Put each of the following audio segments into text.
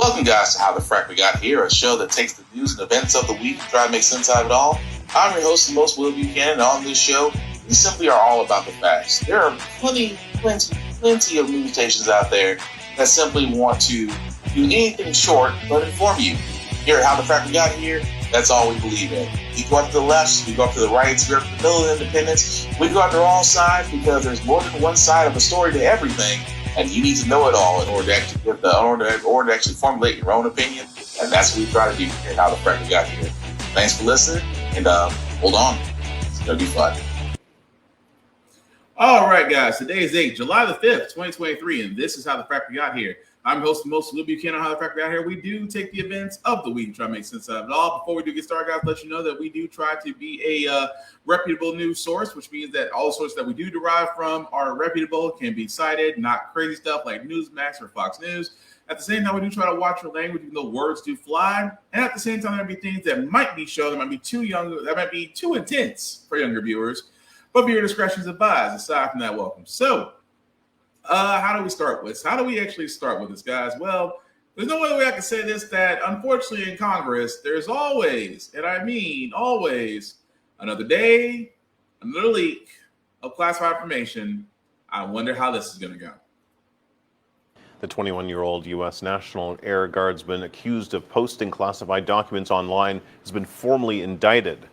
Welcome, guys, to How the Frack We Got Here, a show that takes the news and events of the week and try to make sense out of it all. I'm your host and most Will Buchanan, and on this show, we simply are all about the facts. There are plenty of news stations out there that simply want to do anything short but inform you. Here at How the Frack We Got Here, that's all we believe in. We go up to the left, we go up to the right, we go up to the middle of independence. We go after all sides because there's more than one side of a story to everything. And you need to know it all in order to actually to actually formulate your own opinion. And that's what we try to do here at How the Frack We Got Here. Thanks for listening, and hold on. It's going to be fun. All right, guys. Today is July the 5th, 2023, and this is How the Frack We Got Here. I'm host most Will Buchanan on How the Frack We Got Here. We do take the events of the week and try to make sense of it all. Before we do get started, guys, let you know that we do try to be a reputable news source, which means that all the sources that we do derive from are reputable, can be cited, not crazy stuff like Newsmax or Fox News. At the same time, we do try to watch our language, even though words do fly. And at the same time, there might be things that might be shown that might be too young, that might be too intense for younger viewers. But viewer discretion is advised. Aside from that, welcome. So, how do we start with? How do we actually start with this, guys? Well, there's no other way I can say this, that unfortunately in Congress, there's always, and I mean always, another day, another leak of classified information. I wonder how this is going to go. The 21-year-old U.S. National Air Guardsman accused of posting classified documents online has been formally indicted.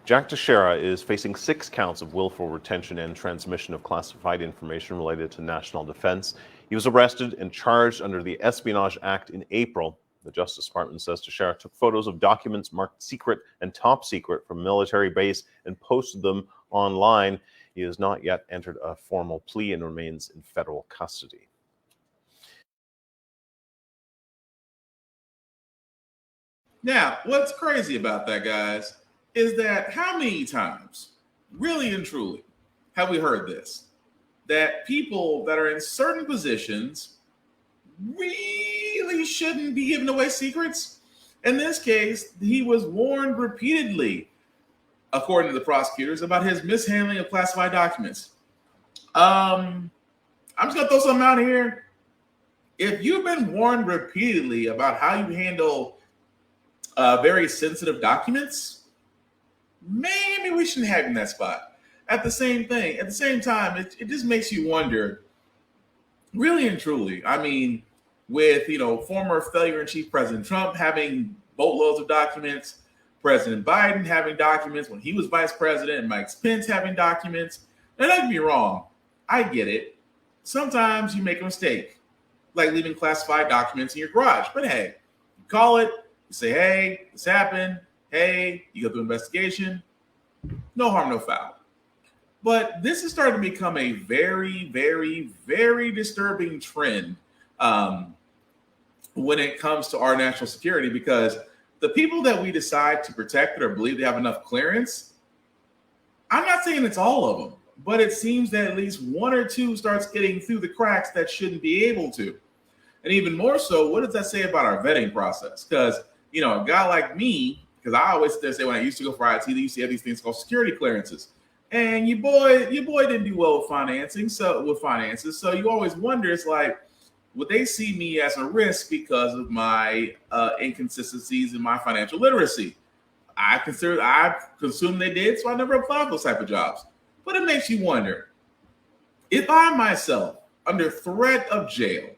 Jack Teixeira is facing 6 counts of willful retention and transmission of classified information related to national defense. He was arrested and charged under the Espionage Act in April. The Justice Department says Teixeira took photos of documents marked secret and top secret from military base and posted them online. He has not yet entered a formal plea and remains in federal custody. Now, what's crazy about that, guys, is that how many times, really and truly, have we heard this? That people that are in certain positions really shouldn't be giving away secrets. In this case, he was warned repeatedly, according to the prosecutors, about his mishandling of classified documents. I'm just going to throw something out here. If you've been warned repeatedly about how you handle very sensitive documents, maybe we shouldn't have him in that spot. At the same time, it just makes you wonder, really and truly. I mean, with former failure-in-chief President Trump having boatloads of documents, President Biden having documents when he was vice president, and Mike Pence having documents. Now, don't get me wrong, I get it. Sometimes you make a mistake, like leaving classified documents in your garage. But hey, you call it, you say, hey, this happened. Hey, you go through investigation. No harm, no foul. But this is starting to become a very, very, very disturbing trend when it comes to our national security, because the people that we decide to protect or believe they have enough clearance, I'm not saying it's all of them, but it seems that at least one or two starts getting through the cracks that shouldn't be able to. And even more so, what does that say about our vetting process? Because, a guy like me, because I always say when I used to go for IT, they used to have these things called security clearances. And your boy didn't do well with finances. So you always wonder, it's like, would they see me as a risk because of my inconsistencies in my financial literacy? I presume they did, so I never applied for those type of jobs. But it makes you wonder, if I myself, under threat of jail,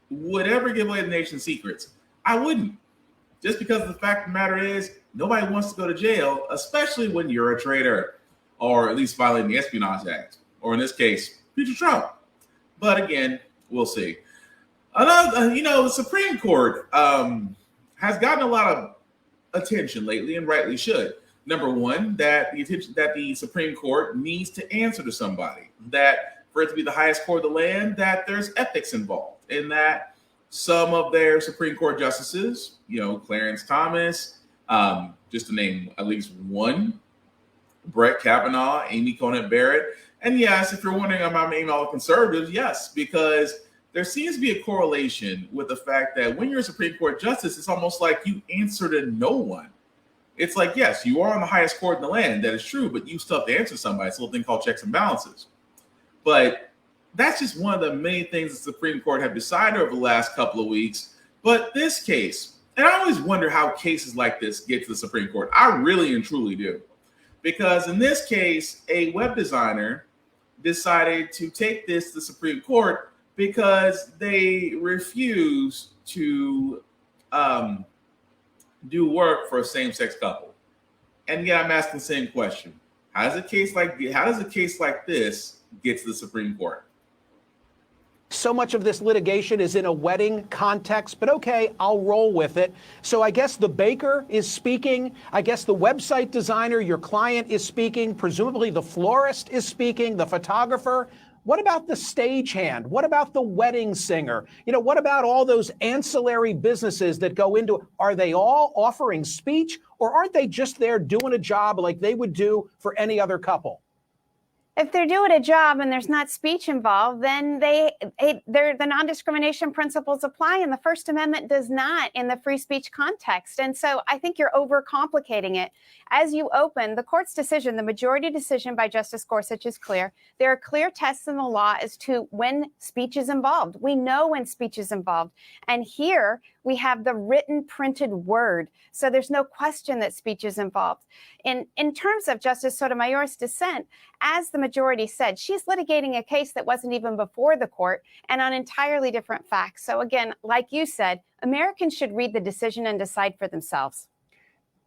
would ever give away the nation's secrets, I wouldn't. Just because the fact of the matter is, nobody wants to go to jail, especially when you're a traitor, or at least violating the Espionage Act, or in this case, future Trump. But again, we'll see. The Supreme Court has gotten a lot of attention lately, and rightly should. Number one, that the Supreme Court needs to answer to somebody. That for it to be the highest court of the land, that there's ethics involved, and that some of their Supreme Court justices, Clarence Thomas, just to name at least one, Brett Kavanaugh, Amy Coney Barrett. And yes, if you're wondering, am I naming all the conservatives? Yes, because there seems to be a correlation with the fact that when you're a Supreme Court justice, it's almost like you answer to no one. It's like, yes, you are on the highest court in the land. That is true, but you still have to answer somebody. It's a little thing called checks and balances. But that's just one of the many things the Supreme Court have decided over the last couple of weeks But this case, and I always wonder how cases like this get to the Supreme Court. I really and truly do. Because in this case, a web designer decided to take this to the Supreme Court because they refuse to do work for a same-sex couple. And yeah, I'm asking the same question. How does a case like this get to the Supreme Court? So much of this litigation is in a wedding context, but okay, I'll roll with it. So I guess the baker is speaking. I guess the website designer, your client, is speaking. Presumably the florist is speaking, the photographer. What about the stagehand? What about the wedding singer? What about all those ancillary businesses that go into it? Are they all offering speech, or aren't they just there doing a job like they would do for any other couple? If they're doing a job and there's not speech involved, then the non-discrimination principles apply, and the First Amendment does not in the free speech context. And so I think you're overcomplicating it. As you open the court's decision, the majority decision by Justice Gorsuch is clear. There are clear tests in the law as to when speech is involved. We know when speech is involved. And here we have the written printed word. So there's no question that speech is involved. In terms of Justice Sotomayor's dissent, as the majority said, she's litigating a case that wasn't even before the court and on entirely different facts. So again, like you said, Americans should read the decision and decide for themselves.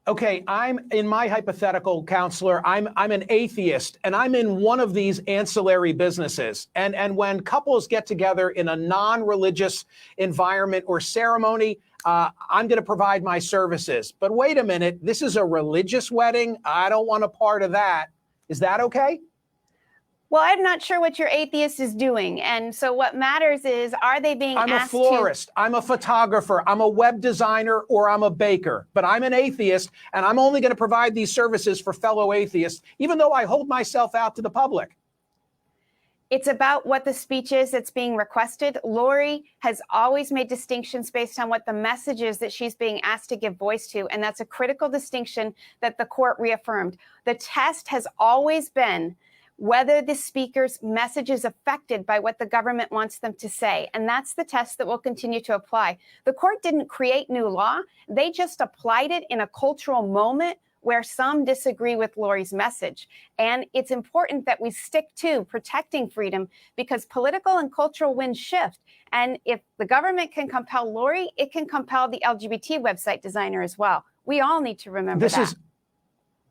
Okay, I'm in my hypothetical, counselor, I'm an atheist, and I'm in one of these ancillary businesses. And when couples get together in a non-religious environment or ceremony, I'm going to provide my services. But wait a minute, this is a religious wedding. I don't want a part of that. Is that okay? Well, I'm not sure what your atheist is doing. And so what matters is, are they being asked to... I'm a florist, I'm a photographer, I'm a web designer, or I'm a baker. But I'm an atheist, and I'm only going to provide these services for fellow atheists, even though I hold myself out to the public. It's about what the speech is that's being requested. Lori has always made distinctions based on what the message is that she's being asked to give voice to, and that's a critical distinction that the court reaffirmed. The test has always been whether the speaker's message is affected by what the government wants them to say. And that's the test that will continue to apply. The court didn't create new law. They just applied it in a cultural moment where some disagree with Lori's message. And it's important that we stick to protecting freedom, because political and cultural winds shift. And if the government can compel Lori, it can compel the LGBT website designer as well. We all need to remember that.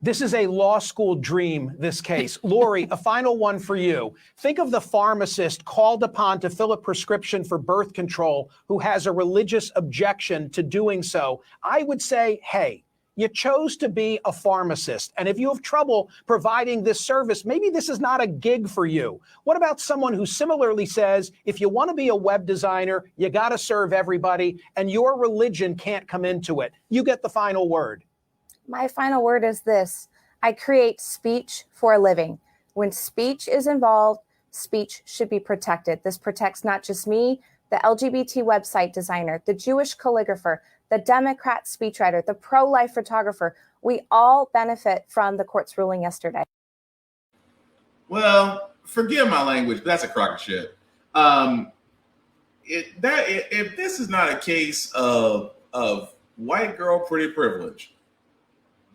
This is a law school dream, this case. Lori, a final one for you. Think of the pharmacist called upon to fill a prescription for birth control who has a religious objection to doing so. I would say, hey, you chose to be a pharmacist. And if you have trouble providing this service, maybe this is not a gig for you. What about someone who similarly says, if you want to be a web designer, you got to serve everybody, and your religion can't come into it? You get the final word. My final word is this: I create speech for a living. When speech is involved, speech should be protected. This protects not just me, the LGBT website designer, the Jewish calligrapher, the Democrat speechwriter, the pro-life photographer. We all benefit from the court's ruling yesterday. Well, forgive my language, but that's a crock of shit. If this is not a case of white girl pretty privilege,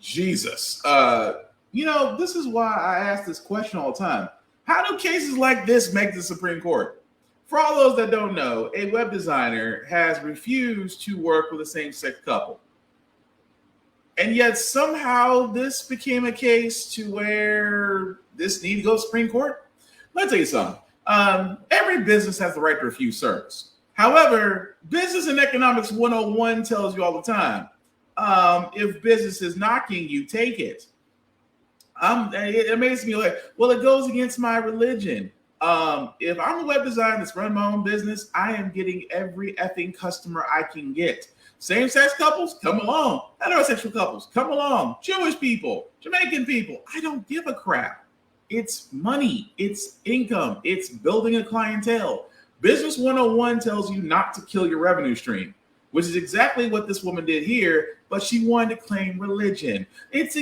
Jesus, this is why I ask this question all the time. How do cases like this make the Supreme Court? For all those that don't know, a web designer has refused to work with a same-sex couple. And yet somehow this became a case to where this needed to go to the Supreme Court. Let me tell you something. Every business has the right to refuse service. However, Business and Economics 101 tells you all the time, if business is knocking you, take it. It amazes me, like, well, it goes against my religion. If I'm a web designer that's running my own business, I am getting every effing customer I can get. Same-sex couples, come along. Heterosexual couples, come along. Jewish people, Jamaican people, I don't give a crap. It's money, it's income, it's building a clientele. Business 101 tells you not to kill your revenue stream, which is exactly what this woman did here, but she wanted to claim religion. It's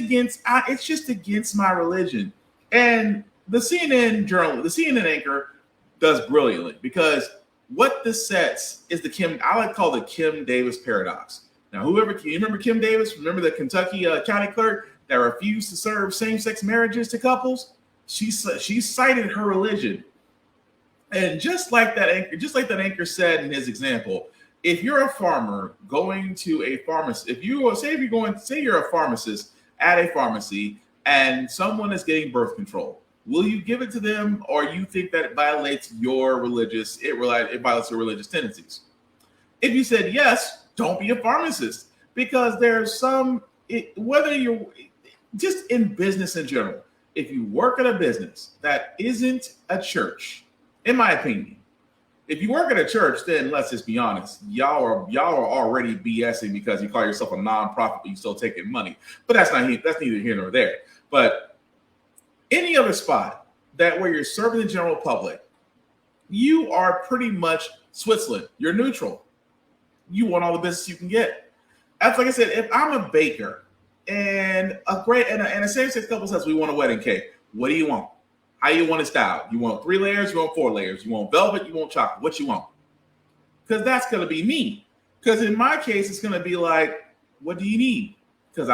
just against my religion. And the CNN anchor does brilliantly, because what this sets is I like to call the Kim Davis paradox. Now, you remember Kim Davis? Remember the Kentucky county clerk that refused to serve same-sex marriages to couples? She cited her religion. And just like that anchor said in his example, if you're a farmer going to a pharmacy, say you're a pharmacist at a pharmacy and someone is getting birth control, will you give it to them, or you think that it violates your religious tendencies? If you said yes, don't be a pharmacist, because there's whether you're just in business in general, if you work at a business that isn't a church, in my opinion, if you work at a church, then let's just be honest, y'all are already BSing because you call yourself a nonprofit, but you still taking money. But that's neither here nor there. But any other spot where you're serving the general public, you are pretty much Switzerland. You're neutral. You want all the business you can get. That's like I said, if I'm a baker and a same-sex couple says we want a wedding cake, what do you want? How you want it styled? You want 3 layers? You want 4 layers? You want velvet? You want chocolate? What you want? Because that's going to be me. Because in my case, it's going to be like, what do you need? Because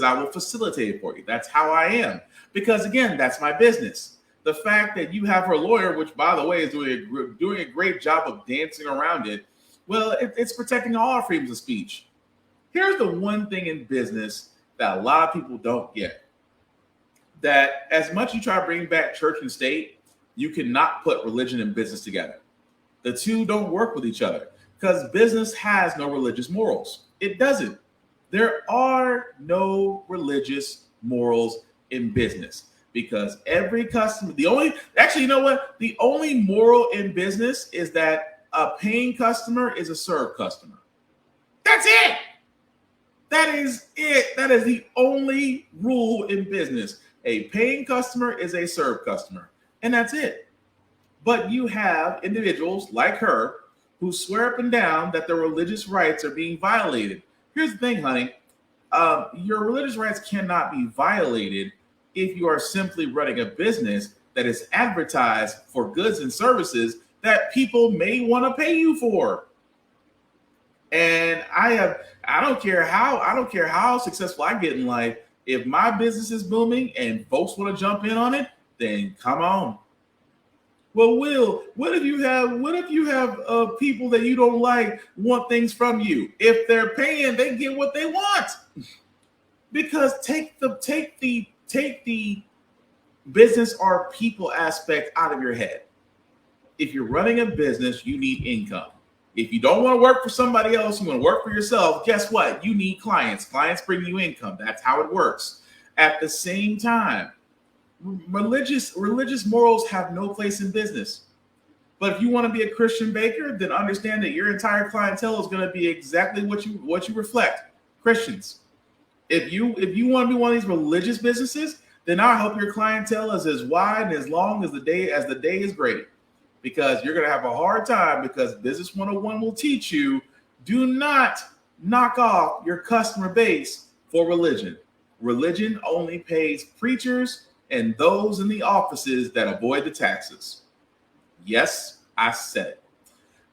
I will facilitate it for you. That's how I am. Because again, that's my business. The fact that you have her lawyer, which by the way is doing a great job of dancing around it, well, it's protecting all our freedoms of speech. Here's the one thing in business that a lot of people don't get. That as much as you try to bring back church and state, you cannot put religion and business together. The two don't work with each other because business has no religious morals. It doesn't. There are no religious morals in business because every customer, the only moral in business is that a paying customer is a served customer. That's it. That is it. That is the only rule in business. A paying customer is a served customer, and that's it. But you have individuals like her who swear up and down that their religious rights are being violated. Here's the thing, honey. Your religious rights cannot be violated if you are simply running a business that is advertised for goods and services that people may want to pay you for. And I don't care how successful I get in life. If my business is booming and folks want to jump in on it, then come on. Well, Will, what if you have people that you don't like want things from you? If they're paying, they get what they want. Because take the business or people aspect out of your head. If you're running a business, you need income. If you don't want to work for somebody else, you want to work for yourself, guess what? You need clients. Clients bring you income. That's how it works. At the same time, religious morals have no place in business. But if you want to be a Christian baker, then understand that your entire clientele is going to be exactly what you reflect. Christians. If you want to be one of these religious businesses, then I hope your clientele is as wide and as long as the day is great. Because you're going to have a hard time, because Business 101 will teach you, do not knock off your customer base for religion. Religion only pays preachers and those in the offices that avoid the taxes. Yes, I said it.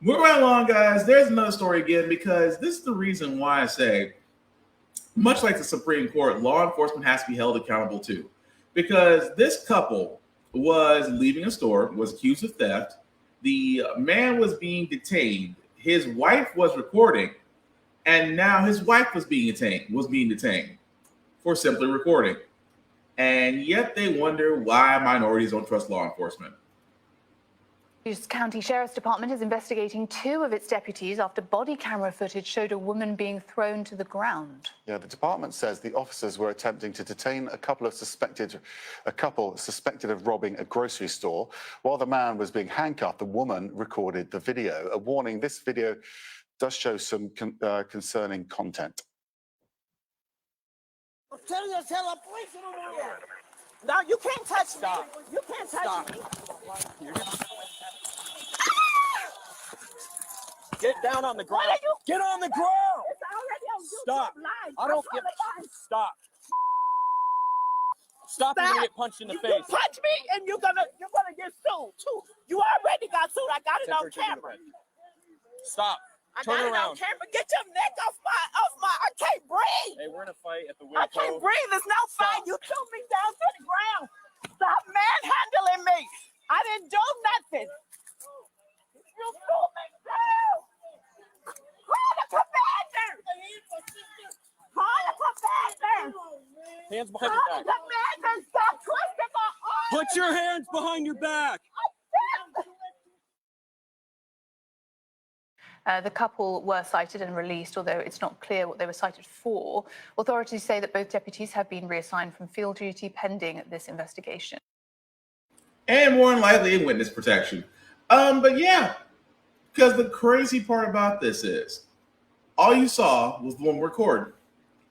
Moving right along, guys, there's another story again, because this is the reason why I say, much like the Supreme Court, law enforcement has to be held accountable too. Because this couple was leaving a store, was accused of theft. The man was being detained. His wife was recording, and now his wife was being detained for simply recording. And yet they wonder why minorities don't trust law enforcement. Hughes County Sheriff's Department is investigating 2 of its deputies after body camera footage showed a woman being thrown to the ground. Yeah, the department says the officers were attempting to detain a couple suspected of robbing a grocery store. While the man was being handcuffed, the woman recorded the video. A warning, this video does show some concerning content. Tell you to tell a police over here. No, you can't touch me. You can't touch me. Get down on the ground. Get on the ground. It's already on YouTube. Stop. I don't give a stop. Stop and get punched in the face. You punch me and you're gonna get sued too. You already got sued. I got it on camera. Stop. Turn around. Get your neck off my. I can't breathe. Hey, we're in a fight at the I window. can't breathe. There's no fight. You threw me down to the ground. Stop manhandling me. I didn't do nothing. You threw me down. Call the commander. Call the commander. Hands behind Call your the back. commander. Stop twisting my arm. Put your hands behind your back. The couple were cited and released, although it's not clear what they were cited for. Authorities say that both deputies have been reassigned from field duty pending this investigation. And more than likely in witness protection. But yeah, because the crazy part about this is all you saw was the one recording.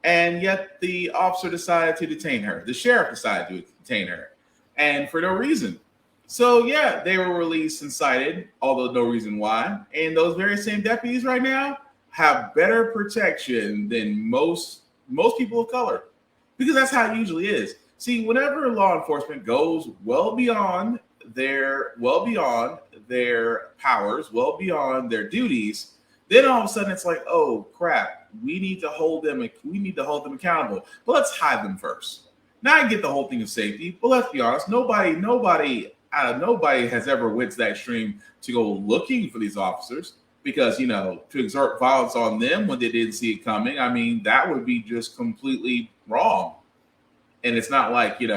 And yet the officer decided to detain her. The sheriff decided to detain her. And for no reason. So yeah, they were released and cited, although no reason why. And those very same deputies right now have better protection than most people of color. Because that's how it usually is. See, whenever law enforcement goes well beyond their powers, well beyond their duties, then all of a sudden it's like, oh crap, we need to hold them accountable. But let's hide them first. Now I get the whole thing of safety, but let's be honest, nobody has ever went to that extreme to go looking for these officers because, to exert violence on them when they didn't see it coming. I mean, that would be just completely wrong. And it's not like, it's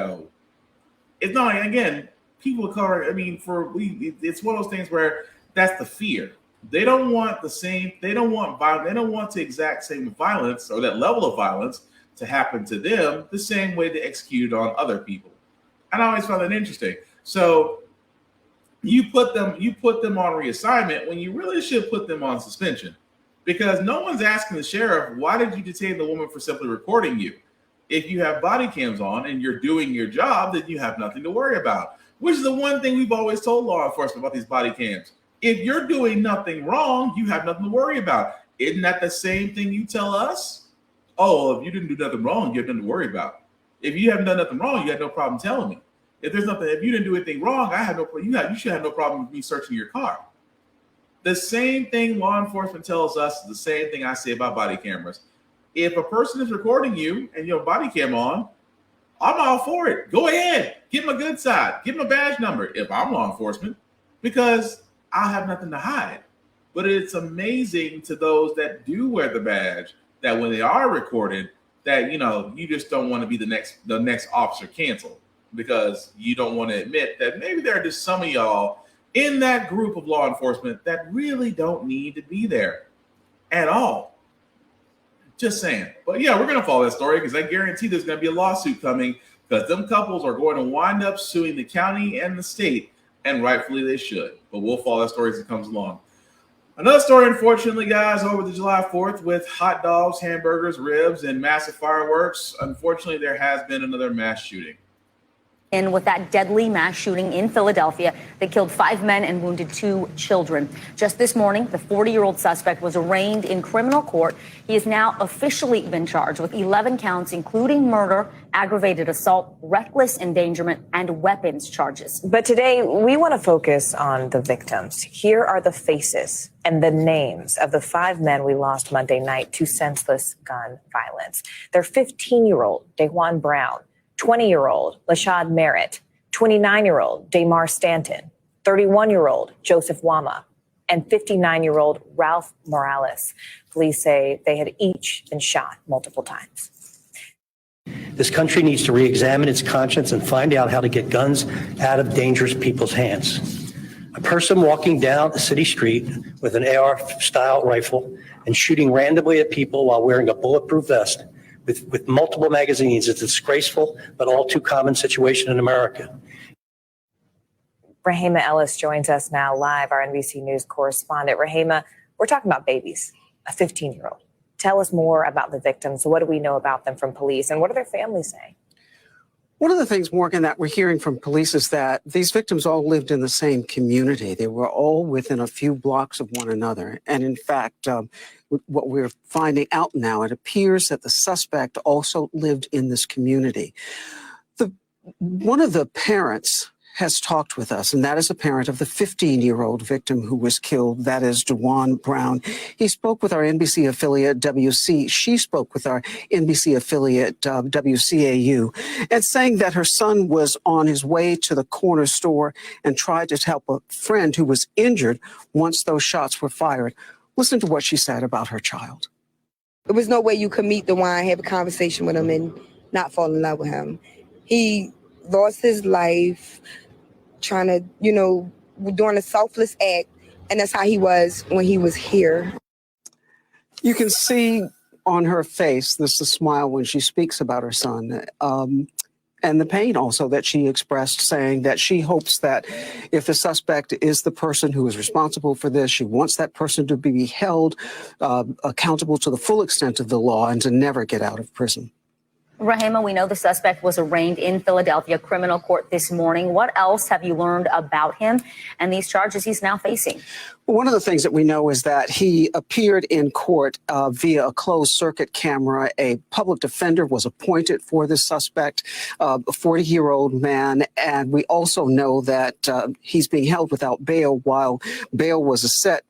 not like, again, people of color, it's one of those things where that's the fear. They don't want violence. They don't want the exact same violence or that level of violence to happen to them the same way they executed on other people. And I always found that interesting. So you put them on reassignment when you really should put them on suspension, because no one's asking the sheriff, why did you detain the woman for simply recording you? If you have body cams on and you're doing your job, then you have nothing to worry about, which is the one thing we've always told law enforcement about these body cams. If you're doing nothing wrong, you have nothing to worry about. Isn't that the same thing you tell us? Oh, if you didn't do nothing wrong, you have nothing to worry about. If you haven't done nothing wrong, you had no problem telling me. If you didn't do anything wrong, you should have no problem with me searching your car. The same thing law enforcement tells us is the same thing I say about body cameras. If a person is recording you and you have a body cam on, I'm all for it. Go ahead, give them a good side, give them a badge number if I'm law enforcement, because I have nothing to hide. But it's amazing to those that do wear the badge that when they are recorded, that you just don't want to be the next officer canceled, because you don't want to admit that maybe there are just some of y'all in that group of law enforcement that really don't need to be there at all. Just saying. But yeah, we're going to follow that story because I guarantee there's going to be a lawsuit coming, because them couples are going to wind up suing the county and the state, and rightfully they should. But we'll follow that story as it comes along. Another story, unfortunately, guys, over the July 4th with hot dogs, hamburgers, ribs, and massive fireworks. Unfortunately, there has been another mass shooting. In with that deadly mass shooting in Philadelphia that killed 5 men and wounded 2 children. Just this morning, the 40-year-old suspect was arraigned in criminal court. He has now officially been charged with 11 counts, including murder, aggravated assault, reckless endangerment, and weapons charges. But today, we want to focus on the victims. Here are the faces and the names of the 5 men we lost Monday night to senseless gun violence. They're 15-year-old Dajuan Brown, 20-year-old Lashad Merritt, 29-year-old Damar Stanton, 31-year-old Joseph Wama, and 59-year-old Ralph Morales. Police say they had each been shot multiple times. This country needs to re-examine its conscience and find out how to get guns out of dangerous people's hands. A person walking down a city street with an AR-style rifle and shooting randomly at people while wearing a bulletproof vest with multiple magazines is a disgraceful but all too common situation in America. Rahema Ellis joins us now live, our NBC News correspondent. Rahema, we're talking about babies, a 15-year-old. Tell us more about the victims. What do we know about them from police, and what are their families saying? One of the things, Morgan, that we're hearing from police is that these victims all lived in the same community. They were all within a few blocks of one another. And in fact, what we're finding out now, it appears that the suspect also lived in this community. One of the parents has talked with us, and that is a parent of the 15-year-old victim who was killed. That is DeJuan Brown. He spoke with our NBC affiliate WC. She spoke with our NBC affiliate WCAU, and saying that her son was on his way to the corner store and tried to help a friend who was injured once those shots were fired. Listen to what she said about her child. There was no way you could meet DeJuan, have a conversation with him, and not fall in love with him. He lost his life trying to, doing a selfless act, and that's how he was when he was here. You can see on her face this the smile when she speaks about her son, and the pain also that she expressed, saying that she hopes that if the suspect is the person who is responsible for this, she wants that person to be held accountable to the full extent of the law and to never get out of prison. Rahima, we know the suspect was arraigned in Philadelphia criminal court this morning. What else have you learned about him and these charges he's now facing? One of the things that we know is that he appeared in court via a closed circuit camera. A public defender was appointed for this suspect, a 40-year-old man. And we also know that he's being held without bail, while bail was set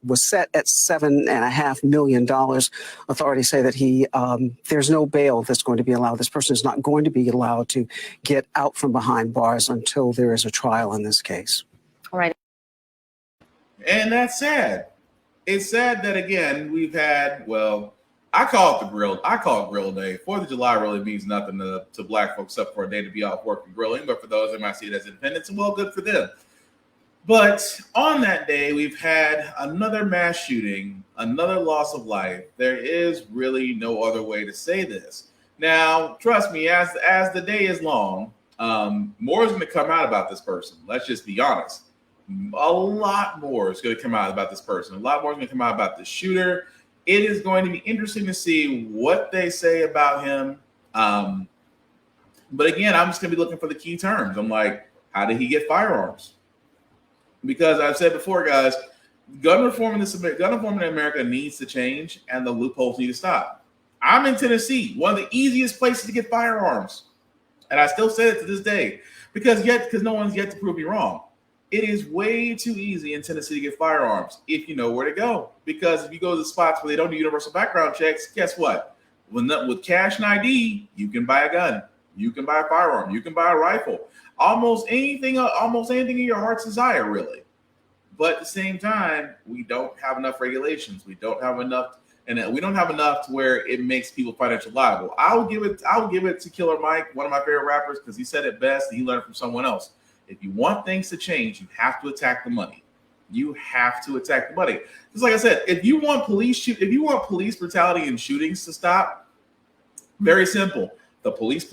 at $7.5 million. Authorities say that there's no bail that's going to be allowed. This person is not going to be allowed to get out from behind bars until there is a trial in this case. All right. And that's sad. It's sad that, again, we've had, well, I call it Grill Day. 4th of July really means nothing to black folks except for a day to be off work and grilling. But for those that might see it as independence, well, good for them. But on that day, we've had another mass shooting, another loss of life. There is really no other way to say this. Now, trust me, as the day is long, more is going to come out about this person. Let's just be honest. A lot more is going to come out about this person. A lot more is going to come out about the shooter. It is going to be interesting to see what they say about him. But again, I'm just going to be looking for the key terms. I'm like, how did he get firearms? Because I've said before, guys, gun reform in America needs to change, and the loopholes need to stop. I'm in Tennessee, one of the easiest places to get firearms. And I still say it to this day because no one's yet to prove me wrong. It is way too easy in Tennessee to get firearms if you know where to go. Because if you go to the spots where they don't do universal background checks, guess what? With cash and ID, you can buy a gun. You can buy a firearm. You can buy a rifle. Almost anything in your heart's desire, really. But at the same time, we don't have enough regulations. We don't have enough, and we don't have enough to where it makes people financially liable. I'll give it to Killer Mike, one of my favorite rappers, because he said it best and he learned from someone else. If you want things to change, you have to attack the money. You have to attack the money. Just like I said, if you want police brutality and shootings to stop, very simple. The police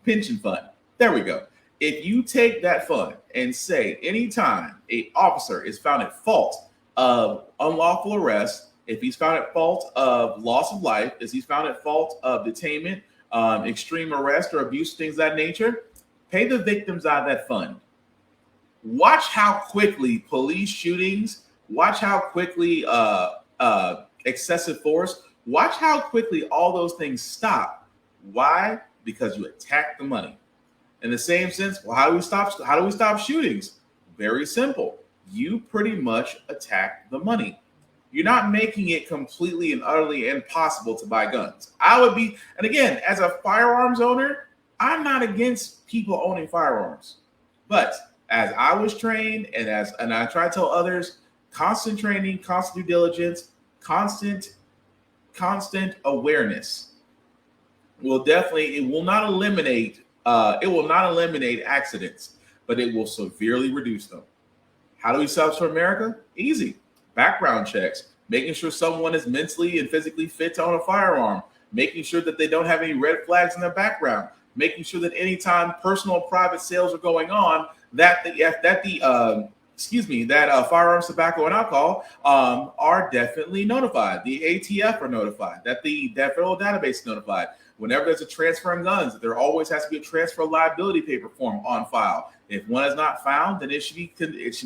pension fund. There we go. If you take that fund and say anytime an officer is found at fault of unlawful arrest, if he's found at fault of loss of life, if he's found at fault of detainment, extreme arrest or abuse, things of that nature, pay the victims out of that fund. Watch how quickly police shootings, watch how quickly excessive force, watch how quickly all those things stop. Why? Because you attack the money. In the same sense, well, how do we stop shootings? Very simple. You pretty much attack the money. You're not making it completely and utterly impossible to buy guns. And again, as a firearms owner, I'm not against people owning firearms. But as I was trained and I try to tell others, constant training, constant due diligence, constant awareness it will not eliminate accidents, but it will severely reduce them. How do we solve for America? Easy. Background checks, making sure someone is mentally and physically fit to own a firearm, making sure that they don't have any red flags in their background, making sure that anytime personal or private sales are going on, that firearms, tobacco, and alcohol are definitely notified. The ATF are notified, that the federal database is notified. Whenever there's a transfer in guns, there always has to be a transfer liability paper form on file. If one is not found, then it should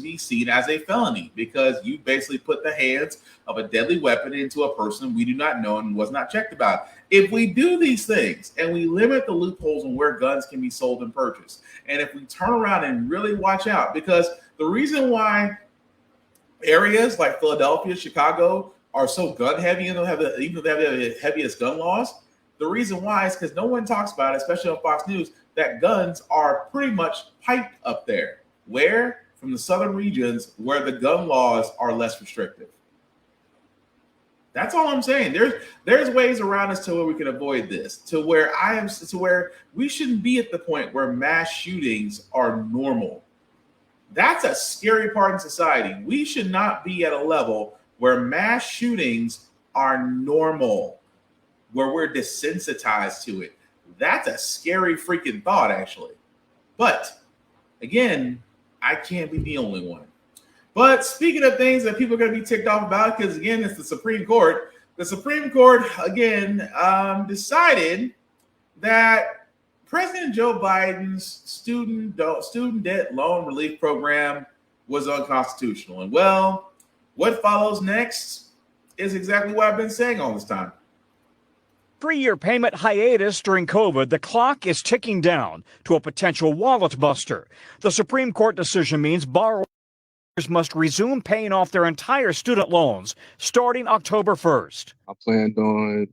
be seen as a felony because you basically put the hands of a deadly weapon into a person we do not know and was not checked about. If we do these things and we limit the loopholes on where guns can be sold and purchased, and if we turn around and really watch out, because the reason why areas like Philadelphia, Chicago are so gun heavy and even though they have the heaviest gun laws, the reason why is because no one talks about it, especially on Fox News, that guns are pretty much piped up there. Where? From the southern regions where the gun laws are less restrictive. That's all I'm saying. There's ways around us to where we can avoid this, to where we shouldn't be at the point where mass shootings are normal. That's a scary part in society. We should not be at a level where mass shootings are normal, where we're desensitized to it. That's a scary freaking thought, actually. But again, I can't be the only one. But speaking of things that people are going to be ticked off about, because again, it's the Supreme Court. The Supreme Court, again, decided that President Joe Biden's student debt loan relief program was unconstitutional. And well, what follows next is exactly what I've been saying all this time. 3-year payment hiatus during COVID, the clock is ticking down to a potential wallet buster. The Supreme Court decision means borrowers must resume paying off their entire student loans starting October 1st. I planned on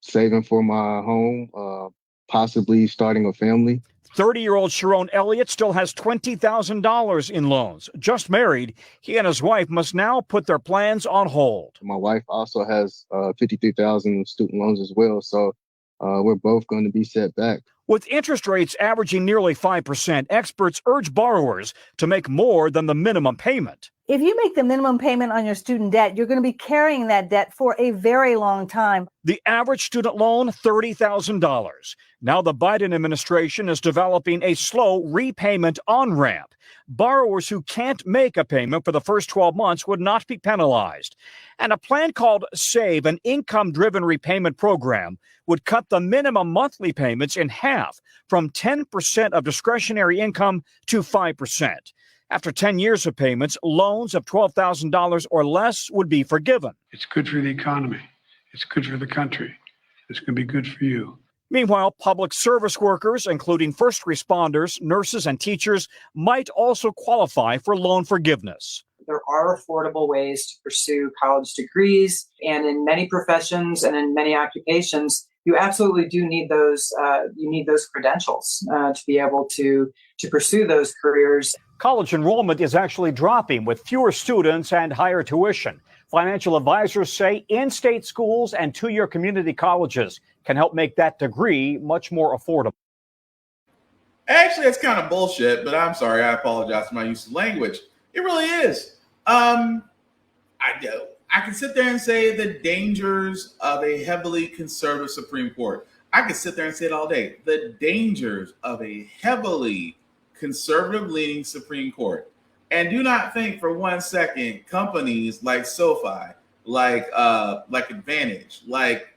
saving for my home, possibly starting a family. 30-year-old Sharon Elliott still has $20,000 in loans. Just married, he and his wife must now put their plans on hold. My wife also has $53,000 student loans as well, so we're both going to be set back. With interest rates averaging nearly 5%, experts urge borrowers to make more than the minimum payment. If you make the minimum payment on your student debt, you're going to be carrying that debt for a very long time. The average student loan, $30,000. Now the Biden administration is developing a slow repayment on-ramp. Borrowers who can't make a payment for the first 12 months would not be penalized. And a plan called SAVE, an income-driven repayment program, would cut the minimum monthly payments in half from 10% of discretionary income to 5%. After 10 years of payments, loans of $12,000 or less would be forgiven. It's good for the economy. It's good for the country. It's going to be good for you. Meanwhile, public service workers, including first responders, nurses, and teachers, might also qualify for loan forgiveness. There are affordable ways to pursue college degrees, and in many professions and in many occupations, you absolutely do need those. You need those credentials to be able to pursue those careers. College enrollment is actually dropping with fewer students and higher tuition. Financial advisors say in-state schools and two-year community colleges can help make that degree much more affordable. Actually, that's kind of bullshit, but I'm sorry. I apologize for my use of language. It really is. I can sit there and say the dangers of a heavily conservative Supreme Court. I could sit there and say it all day. The dangers of a heavily conservative-leaning Supreme Court. And do not think for 1 second companies like SoFi, like Advantage, like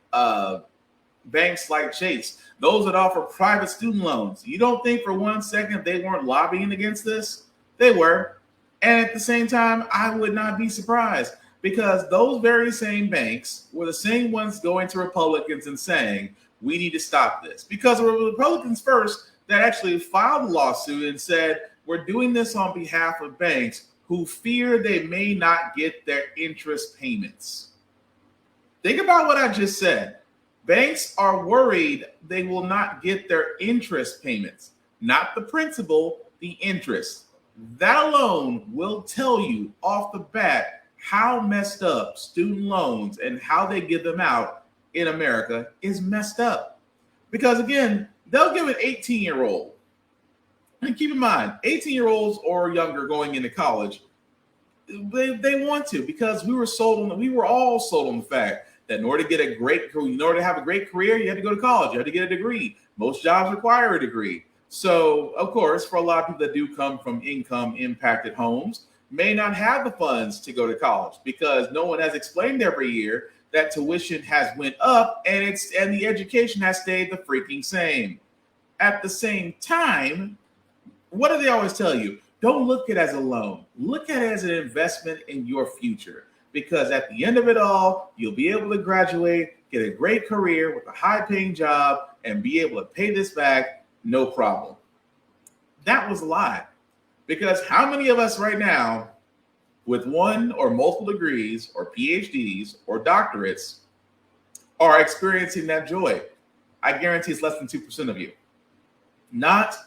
banks like Chase, those that offer private student loans, you don't think for 1 second they weren't lobbying against this? They were. And at the same time, I would not be surprised because those very same banks were the same ones going to Republicans and saying, we need to stop this. Because it were Republicans first that actually filed a lawsuit and said, we're doing this on behalf of banks who fear they may not get their interest payments. Think about what I just said. Banks are worried they will not get their interest payments, not the principal, the interest. That alone will tell you off the bat how messed up student loans and how they give them out in America is messed up. Because again, they'll give an 18-year-old. And keep in mind, 18-year-olds or younger going into college, they want to because we were all sold on the fact that in order to have a great career, you had to go to college, you had to get a degree. Most jobs require a degree. So, of course, for a lot of people that do come from income-impacted homes, may not have the funds to go to college because no one has explained every year that tuition has went up and the education has stayed the freaking same. At the same time, what do they always tell you? Don't look at it as a loan. Look at it as an investment in your future. Because at the end of it all, you'll be able to graduate, get a great career with a high-paying job, and be able to pay this back no problem. That was a lie. Because how many of us right now with one or multiple degrees or PhDs or doctorates are experiencing that joy? I guarantee it's less than 2% of you. Not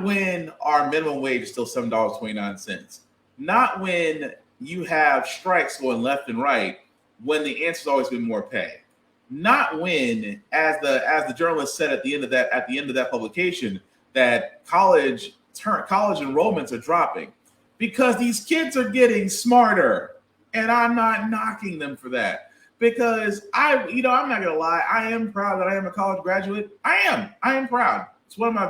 when our minimum wage is still $7.29. Not when you have strikes going left and right, when the answer's always been more pay. Not when, as the journalist said at the end of that publication, that college enrollments are dropping because these kids are getting smarter. And I'm not knocking them for that. Because I'm not gonna lie, I am proud that I am a college graduate. I am proud. It's one of my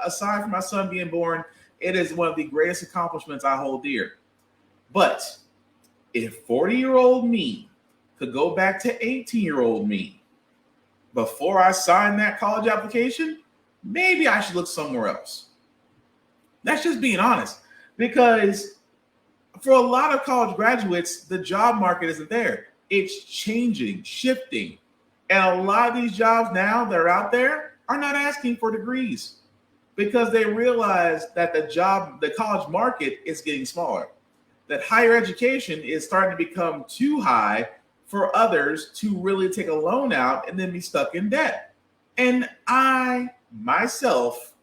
aside from my son being born, it is one of the greatest accomplishments I hold dear. But if 40-year-old me could go back to 18-year-old me before I signed that college application, maybe I should look somewhere else. That's just being honest. Because for a lot of college graduates, the job market isn't there. It's changing, shifting. And a lot of these jobs now that are out there are not asking for degrees because they realize that the college market is getting smaller, that higher education is starting to become too high for others to really take a loan out and then be stuck in debt. And I, myself,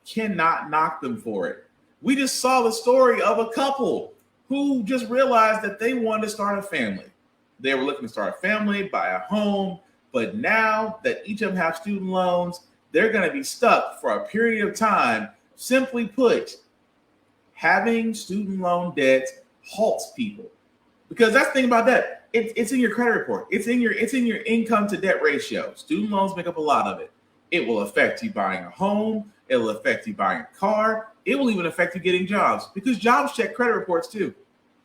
cannot knock them for it. We just saw the story of a couple who just realized that they wanted to start a family. They were looking to start a family, buy a home, but now that each of them have student loans, they're going to be stuck for a period of time. Simply put, having student loan debt halts people. Because that's the thing about that. It's in your credit report. It's in your income to debt ratio. Student loans make up a lot of it. It will affect you buying a home. It will affect you buying a car. It will even affect you getting jobs because jobs check credit reports too.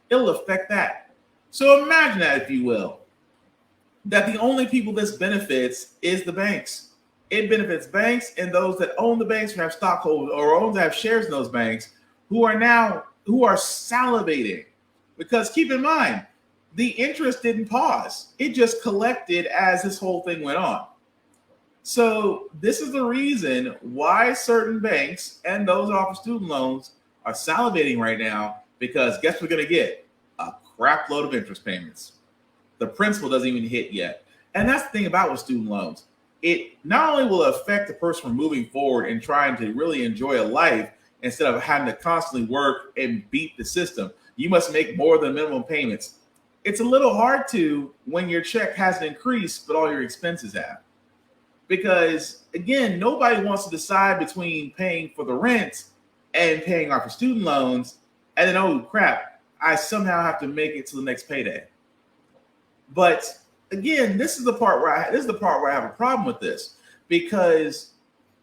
It'll affect that. So imagine that, if you will, that the only people this benefits is the banks. It benefits banks and those that own the banks, who have stockholders or have shares in those banks, who are salivating. Because keep in mind, the interest didn't pause. It just collected as this whole thing went on. So this is the reason why certain banks and those that offer student loans are salivating right now, because guess what we're going to get? A crap load of interest payments. The principal doesn't even hit yet. And that's the thing about with student loans. It not only will affect the person from moving forward and trying to really enjoy a life instead of having to constantly work and beat the system. You must make more than minimum payments. It's a little hard to when your check hasn't increased, but all your expenses have. Because, again, nobody wants to decide between paying for the rent and paying off your student loans, and then, oh, crap, I somehow have to make it to the next payday. But, again, this is the part where I have a problem with this. Because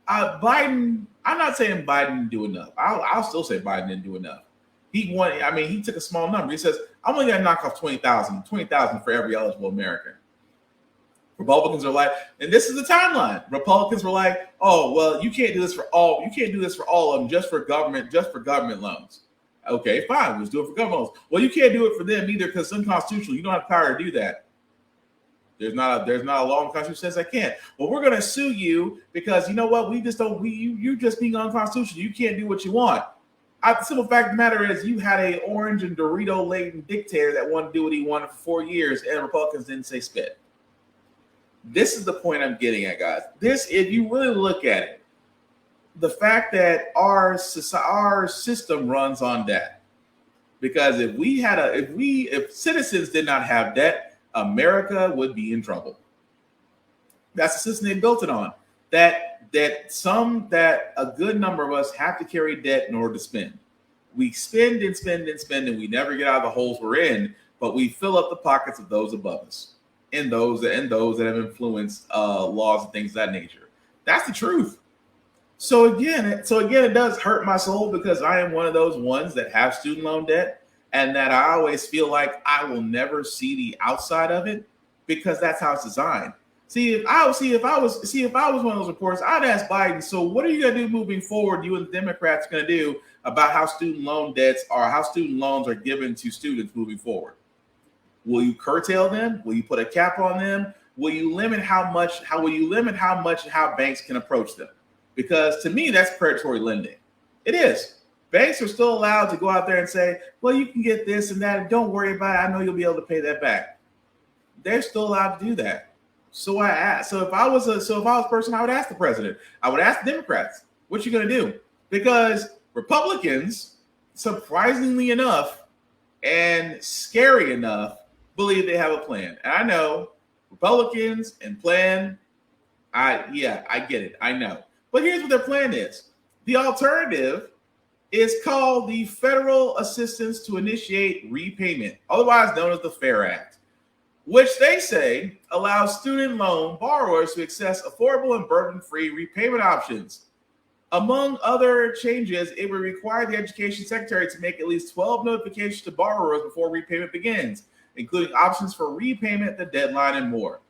Biden, I'm not saying Biden didn't do enough. I'll still say Biden didn't do enough. He took a small number. He says, I'm only going to knock off 20,000 for every eligible American. Republicans are like, and this is the timeline. Republicans were like, oh, well, you can't do this for all. You can't do this for all of them, just for government loans. Okay, fine. Let's do it for government loans. Well, you can't do it for them either because it's unconstitutional. You don't have the power to do that. There's not a law in the Constitution that says I can't. Well, we're going to sue you because you know what? You're just being unconstitutional. You can't do what you want. The simple fact of the matter is you had a orange and Dorito-laden dictator that wanted to do what he wanted for 4 years, and Republicans didn't say spit. This is the point I'm getting at, guys. If you really look at it, the fact that our system runs on debt. Because if citizens did not have debt, America would be in trouble. That's the system they built it on. That a good number of us have to carry debt in order to spend. We spend and spend and spend, and we never get out of the holes we're in, but we fill up the pockets of those above us. And those that have influenced laws and things of that nature. That's the truth. So again, it does hurt my soul because I am one of those ones that have student loan debt, and that I always feel like I will never see the outside of it because that's how it's designed. if I was one of those reporters, I'd ask Biden, so what are you going to do moving forward, you and the Democrats are going to do about how student loan debts or how student loans are given to students moving forward? Will you curtail them? Will you put a cap on them? Will you limit how much and how banks can approach them? Because to me, that's predatory lending. It is. Banks are still allowed to go out there and say, well, you can get this and that, and don't worry about it. I know you'll be able to pay that back. They're still allowed to do that. So if I was a person, I would ask the president. I would ask the Democrats, what you going to do? Because Republicans, surprisingly enough and scary enough, believe they have a plan. And I know Republicans and plan, I get it. I know. But here's what their plan is. The alternative is called the Federal Assistance to Initiate Repayment, otherwise known as the FAIR Act, which they say allows student loan borrowers to access affordable and burden-free repayment options. Among other changes, it would require the Education Secretary to make at least 12 notifications to borrowers before repayment begins, including options for repayment, the deadline, and more.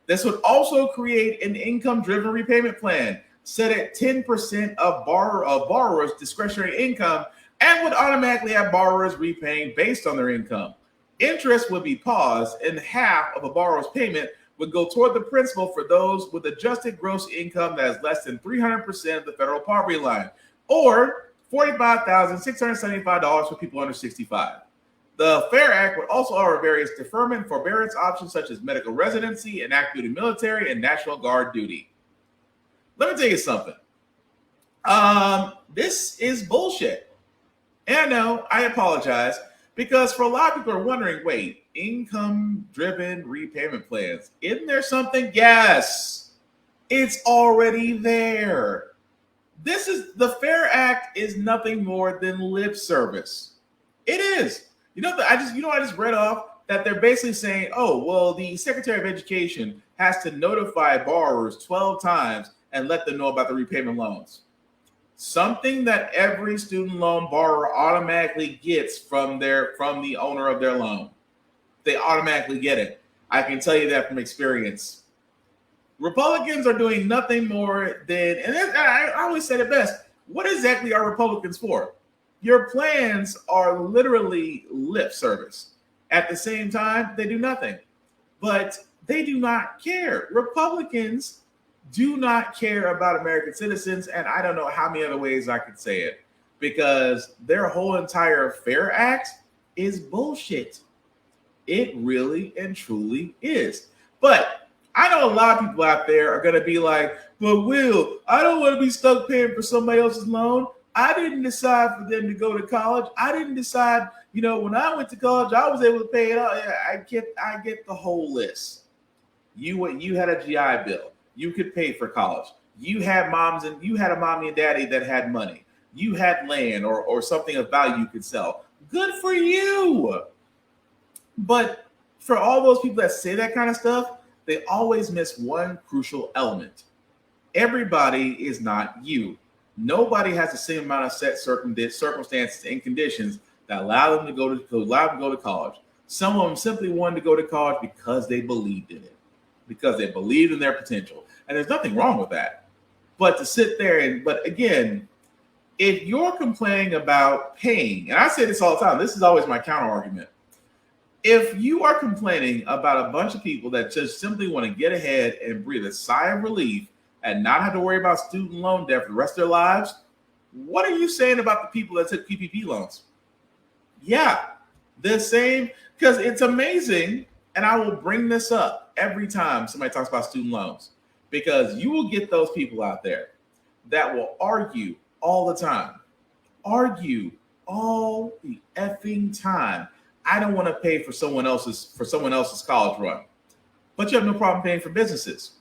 This would also create an income-driven repayment plan set at 10% of borrowers' discretionary income and would automatically have borrowers repaying based on their income. Interest would be paused, and half of a borrower's payment would go toward the principal for those with adjusted gross income that is less than 300% of the federal poverty line, or $45,675 for people under 65. The FAIR Act would also offer various deferment forbearance options such as medical residency and active duty military and National Guard duty. Let me tell you something. This is bullshit. And I know, I apologize, because for a lot of people are wondering, wait, income-driven repayment plans, isn't there something? Yes, it's already there. The FAIR Act is nothing more than lip service. It is. I just read off that they're basically saying, oh, well, the Secretary of Education has to notify borrowers 12 times and let them know about the repayment loans. Something that every student loan borrower automatically gets from the owner of their loan. They automatically get it. I can tell you that from experience. Republicans are doing nothing more than, and I always said it best, what exactly are Republicans for? Your plans are literally lip service. At the same time, they do nothing. But they do not care. Republicans do not care about American citizens, and I don't know how many other ways I could say it, because their whole entire FAIR Act is bullshit. It really and truly is. But I know a lot of people out there are going to be like, but Will, I don't want to be stuck paying for somebody else's loan. I didn't decide for them to go to college. I didn't decide, when I went to college, I was able to pay it all. I get the whole list. You had a GI Bill. You could pay for college. You had a mommy and daddy that had money. You had land or something of value you could sell. Good for you. But for all those people that say that kind of stuff, they always miss one crucial element. Everybody is not you. Nobody has the same amount of set circumstances and conditions that allow them to go to college. Some of them simply wanted to go to college because they believed in it, because they believed in their potential. And there's nothing wrong with that. But to sit there but again, if you're complaining about paying, and I say this all the time, this is always my counter argument. If you are complaining about a bunch of people that just simply want to get ahead and breathe a sigh of relief and not have to worry about student loan debt for the rest of their lives, what are you saying about the people that took PPP loans? Yeah, the same, because it's amazing, and I will bring this up every time somebody talks about student loans, because you will get those people out there that will argue all the time. Argue all the effing time. I don't want to pay for someone else's college run. But you have no problem paying for businesses.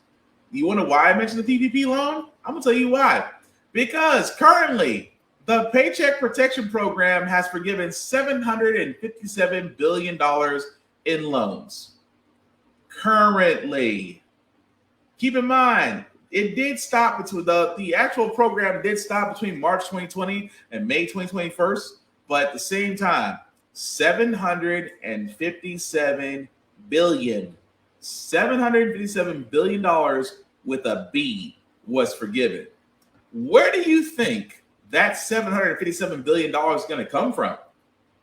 You wonder why I mentioned the PPP loan? I'm going to tell you why. Because currently, the Paycheck Protection Program has forgiven $757 billion in loans. Currently. Keep in mind, it did stop between the actual program did stop between March 2020 and May 2021, but at the same time, $757 billion $757 billion with a B was forgiven. Where do you think that $757 billion is going to come from?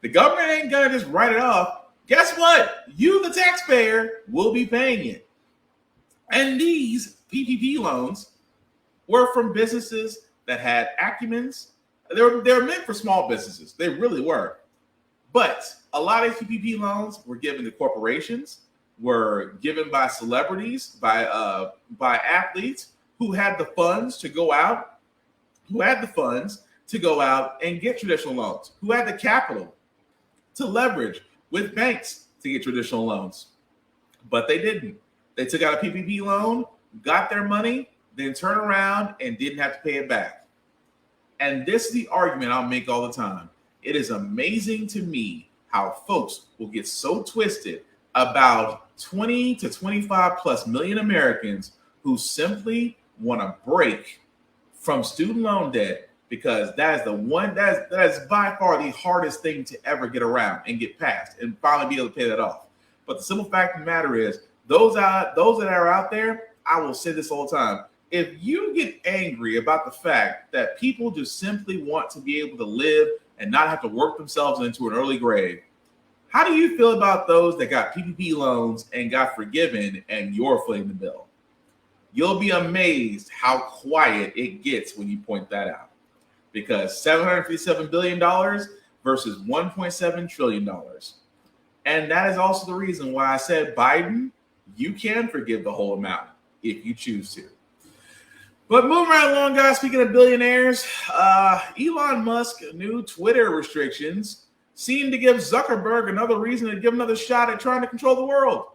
The government ain't going to just write it off. Guess what? You, the taxpayer, will be paying it. And these PPP loans were from businesses that had acumens. They're meant for small businesses. They really were. But a lot of PPP loans were given to corporations, were given by celebrities, by athletes who had the funds to go out, and get traditional loans, who had the capital to leverage with banks to get traditional loans. But they didn't. They took out a PPP loan, got their money, then turned around and didn't have to pay it back. And this is the argument I'll make all the time. It is amazing to me how folks will get so twisted about 20 to 25 plus million Americans who simply want to break from student loan debt, because that is the one that is by far the hardest thing to ever get around and get past and finally be able to pay that off. But the simple fact of the matter is, those that are out there, I will say this all the time. If you get angry about the fact that people just simply want to be able to live and not have to work themselves into an early grave, how do you feel about those that got PPP loans and got forgiven and you're footing the bill? You'll be amazed how quiet it gets when you point that out. Because $757 billion versus $1.7 trillion. And that is also the reason why I said, Biden, you can forgive the whole amount if you choose to. But moving right along, guys, speaking of billionaires, Elon Musk's new Twitter restrictions seem to give Zuckerberg another reason to give another shot at trying to control the world.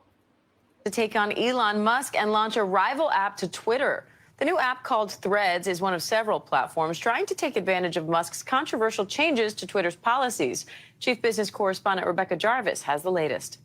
To take on Elon Musk and launch a rival app to Twitter. The new app called Threads is one of several platforms trying to take advantage of Musk's controversial changes to Twitter's policies. Chief Business Correspondent Rebecca Jarvis has the latest.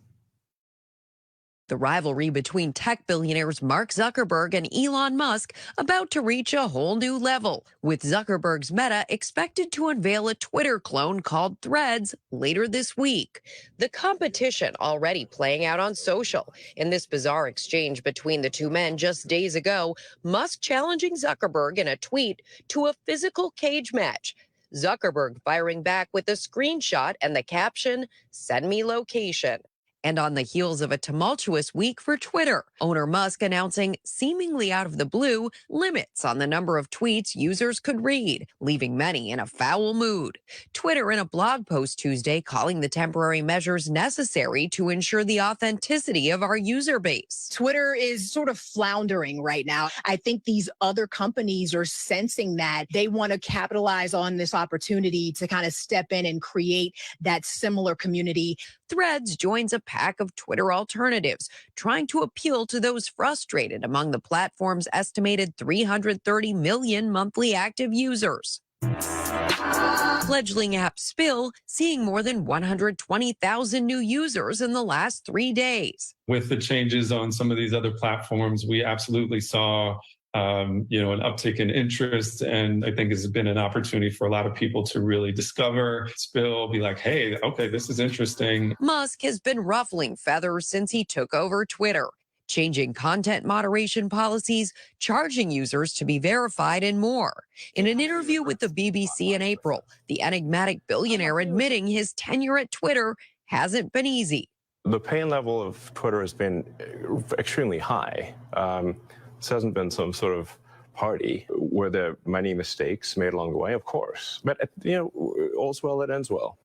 The rivalry between tech billionaires Mark Zuckerberg and Elon Musk about to reach a whole new level, with Zuckerberg's Meta expected to unveil a Twitter clone called Threads later this week. The competition already playing out on social. In this bizarre exchange between the two men just days ago, Musk challenging Zuckerberg in a tweet to a physical cage match. Zuckerberg firing back with a screenshot and the caption, "Send me location." And on the heels of a tumultuous week for Twitter, owner Musk announcing, seemingly out of the blue, limits on the number of tweets users could read, leaving many in a foul mood. Twitter in a blog post Tuesday calling the temporary measures necessary to ensure the authenticity of our user base. Twitter is sort of floundering right now. I think these other companies are sensing that they want to capitalize on this opportunity to kind of step in and create that similar community. Threads joins a pack of Twitter alternatives, trying to appeal to those frustrated among the platform's estimated 330 million monthly active users. Fledgling app Spill seeing more than 120,000 new users in the last 3 days. With the changes on some of these other platforms, we absolutely saw an uptick in interest, and I think it's been an opportunity for a lot of people to really discover Spill, be like, hey, okay, this is interesting. Musk has been ruffling feathers since he took over Twitter, changing content moderation policies, charging users to be verified, and more. In an interview with the BBC in April, the enigmatic billionaire admitting his tenure at Twitter hasn't been easy. The pain level of Twitter has been extremely high. This hasn't been some sort of party. Were there many mistakes made along the way? Of course. But, all's well that ends well.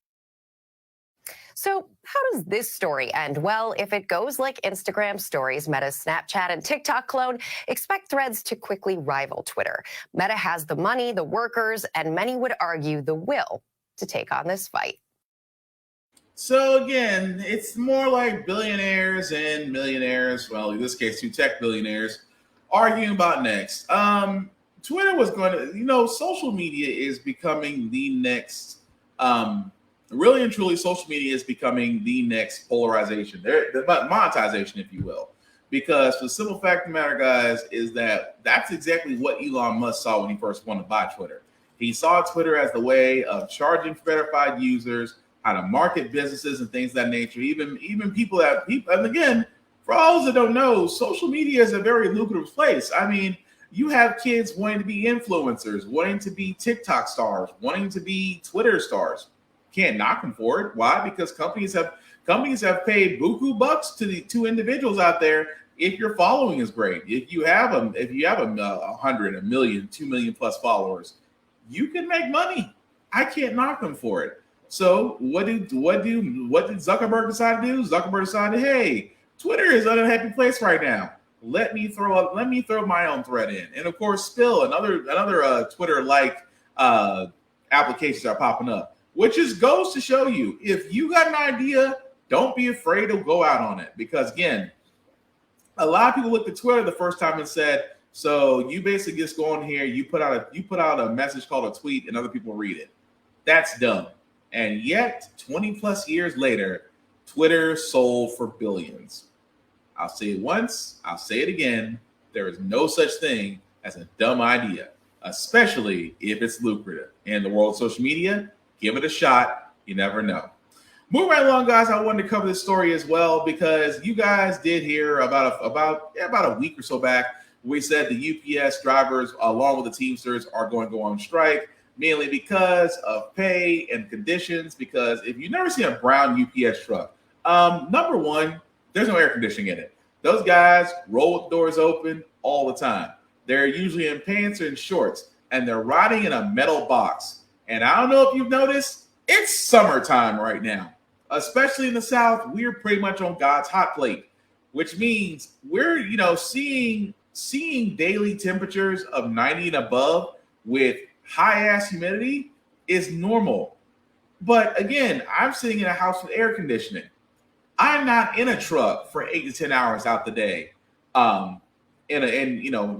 So how does this story end? Well, if it goes like Instagram stories, Meta's Snapchat and TikTok clone, expect Threads to quickly rival Twitter. Meta has the money, the workers, and many would argue the will to take on this fight. So again, it's more like billionaires and millionaires, well, in this case, two tech billionaires, arguing about next. Twitter was going to, social media is becoming the next, really and truly, social media is becoming the next polarization, the monetization, if you will. Because the simple fact of the matter, guys, is that that's exactly what Elon Musk saw when he first wanted to buy Twitter. He saw Twitter as the way of charging verified users, how to market businesses and things of that nature. Even people and again, For all those that don't know, social media is a very lucrative place. I mean, you have kids wanting to be influencers, wanting to be TikTok stars, wanting to be Twitter stars. Can't knock them for it. Why? Because companies have paid buku bucks to the two individuals out there. If your following is great, if you have 100, 1 million, 2 million plus followers, you can make money. I can't knock them for it. So what did Zuckerberg decide to do? Zuckerberg decided, hey, Twitter is an unhappy place right now. Let me throw my own thread in. And of course, still another Twitter-like applications are popping up, which just goes to show you, if you got an idea, don't be afraid to go out on it. Because again, a lot of people looked at Twitter the first time and said, so you basically just go on here, you put out a message called a tweet, and other people read it. That's dumb. And yet, 20 plus years later, Twitter sold for billions. I'll say it once, I'll say it again. There is no such thing as a dumb idea, especially if it's lucrative. In the world of social media, give it a shot. You never know. Moving right along, guys, I wanted to cover this story as well because you guys did hear about a week or so back, we said the UPS drivers, along with the Teamsters, are going to go on strike, mainly because of pay and conditions. Because if you've never seen a brown UPS truck, number one, there's no air conditioning in it. Those guys roll with doors open all the time. They're usually in pants or in shorts, and they're riding in a metal box. And I don't know if you've noticed, it's summertime right now. Especially in the South, we're pretty much on God's hot plate, which means we're, seeing daily temperatures of 90 and above with high-ass humidity is normal. But again, I'm sitting in a house with air conditioning. I'm not in a truck for 8 to 10 hours out the day, in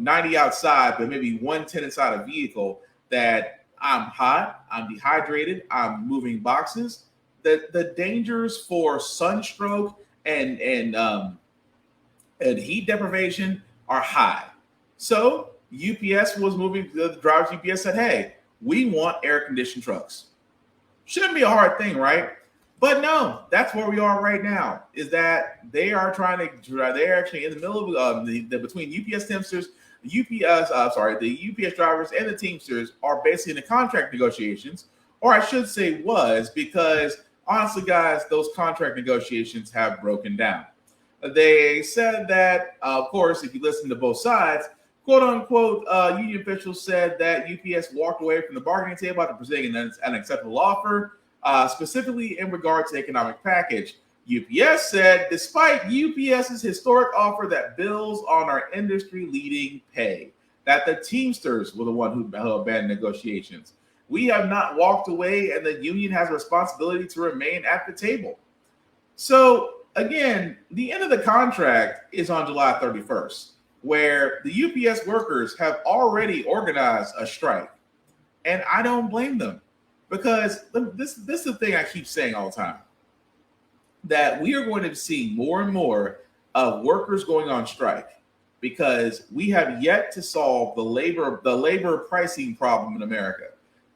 90 outside, but maybe 110 inside a vehicle that I'm hot, I'm dehydrated, I'm moving boxes. The dangers for sunstroke and heat deprivation are high. So UPS was moving. The drivers UPS said, "Hey, we want air-conditioned trucks." Shouldn't be a hard thing, right? But no, that's where we are right now. Is that they're actually in the middle of between UPS Teamsters, the UPS drivers and the Teamsters are basically in the contract negotiations, or I should say was, because honestly, guys, those contract negotiations have broken down. They said that, of course, if you listen to both sides, quote unquote, union officials said that UPS walked away from the bargaining table after presenting an acceptable offer, specifically in regard to the economic package. UPS said, despite UPS's historic offer that builds on our industry-leading pay, that the Teamsters were the one who abandoned negotiations. We have not walked away, and the union has a responsibility to remain at the table. So, again, the end of the contract is on July 31st, where the UPS workers have already organized a strike. And I don't blame them, because this is the thing I keep saying all the time, that we are going to see more and more of workers going on strike, because we have yet to solve the labor pricing problem in America.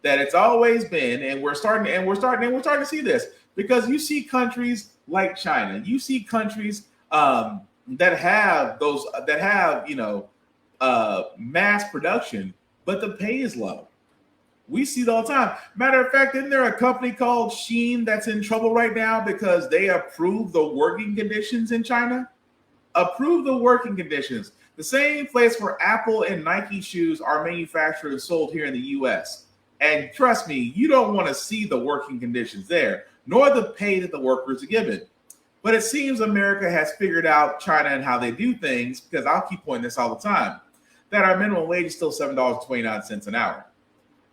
That it's always been, and we're starting to see this, because you see countries like China, you see countries that have mass production, but the pay is low. We see it all the time. Matter of fact, isn't there a company called Shein that's in trouble right now because they approve the working conditions in China? Approve the working conditions. The same place where Apple and Nike shoes are manufactured and sold here in the U.S. And trust me, you don't want to see the working conditions there, nor the pay that the workers are given. But it seems America has figured out China and how they do things, because I'll keep pointing this all the time, that our minimum wage is still $7.29 an hour,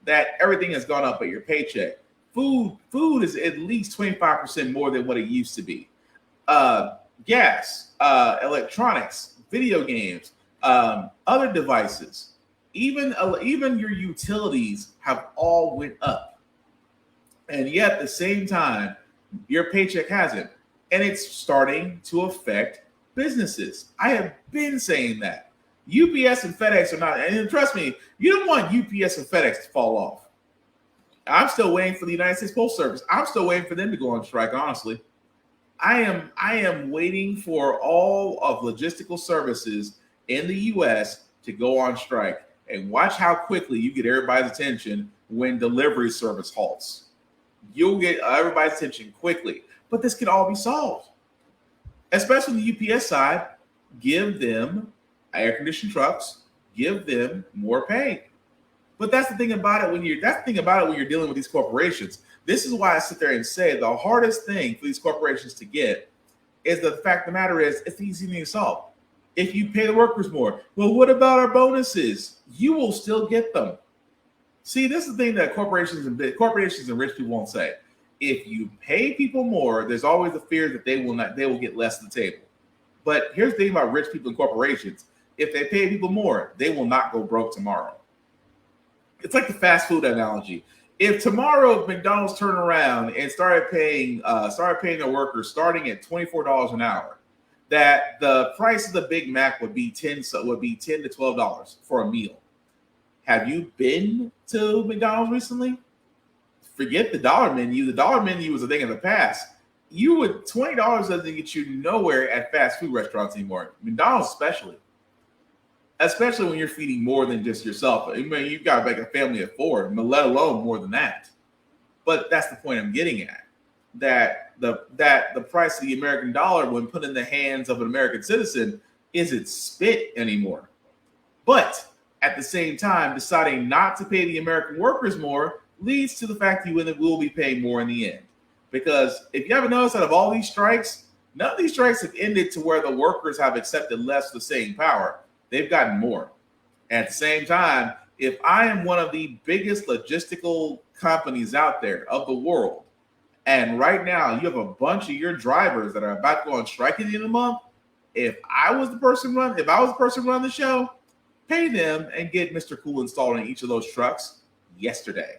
that everything has gone up at your paycheck. Food is at least 25% more than what it used to be. Gas, electronics, video games, other devices, even your utilities have all went up. And yet at the same time, your paycheck hasn't. And it's starting to affect businesses. I have been saying that. UPS and FedEx are not, and trust me, you don't want UPS and FedEx to fall off. I'm still waiting for the United States Postal Service. I'm still waiting for them to go on strike, honestly. I am waiting for all of logistical services in the U.S. to go on strike, and watch how quickly you get everybody's attention when delivery service halts. You'll get everybody's attention quickly, but this could all be solved, especially on the UPS side. Give them air-conditioned trucks, give them more pay. But that's the thing about it when you're dealing with these corporations. This is why I sit there and say the hardest thing for these corporations to get is the fact of the matter is it's easy to solve. If you pay the workers more, well, what about our bonuses? You will still get them. See, this is the thing that corporations and rich people won't say. If you pay people more, there's always the fear that they will get less at the table. But here's the thing about rich people and corporations. If they pay people more, they will not go broke tomorrow. It's like the fast food analogy. If tomorrow McDonald's turned around and started paying their workers starting at $24 an hour, that the price of the Big Mac would be $10 to $12 for a meal. Have you been to McDonald's recently? Forget the dollar menu. The dollar menu was a thing of the past. $20 doesn't get you nowhere at fast food restaurants anymore. McDonald's especially when you're feeding more than just yourself. I mean, you've got like a family of 4, let alone more than that. But that's the point I'm getting at. That the price of the American dollar, when put in the hands of an American citizen, isn't spit anymore. But at the same time, deciding not to pay the American workers more leads to the fact that you will be paying more in the end. Because if you haven't noticed, out of all these strikes, none of these strikes have ended to where the workers have accepted less for the same power. They've gotten more. At the same time, if I am one of the biggest logistical companies out there of the world, and right now you have a bunch of your drivers that are about to go on strike at the end of the month, if I was the person running the show, pay them and get Mr. Cool installed in each of those trucks yesterday.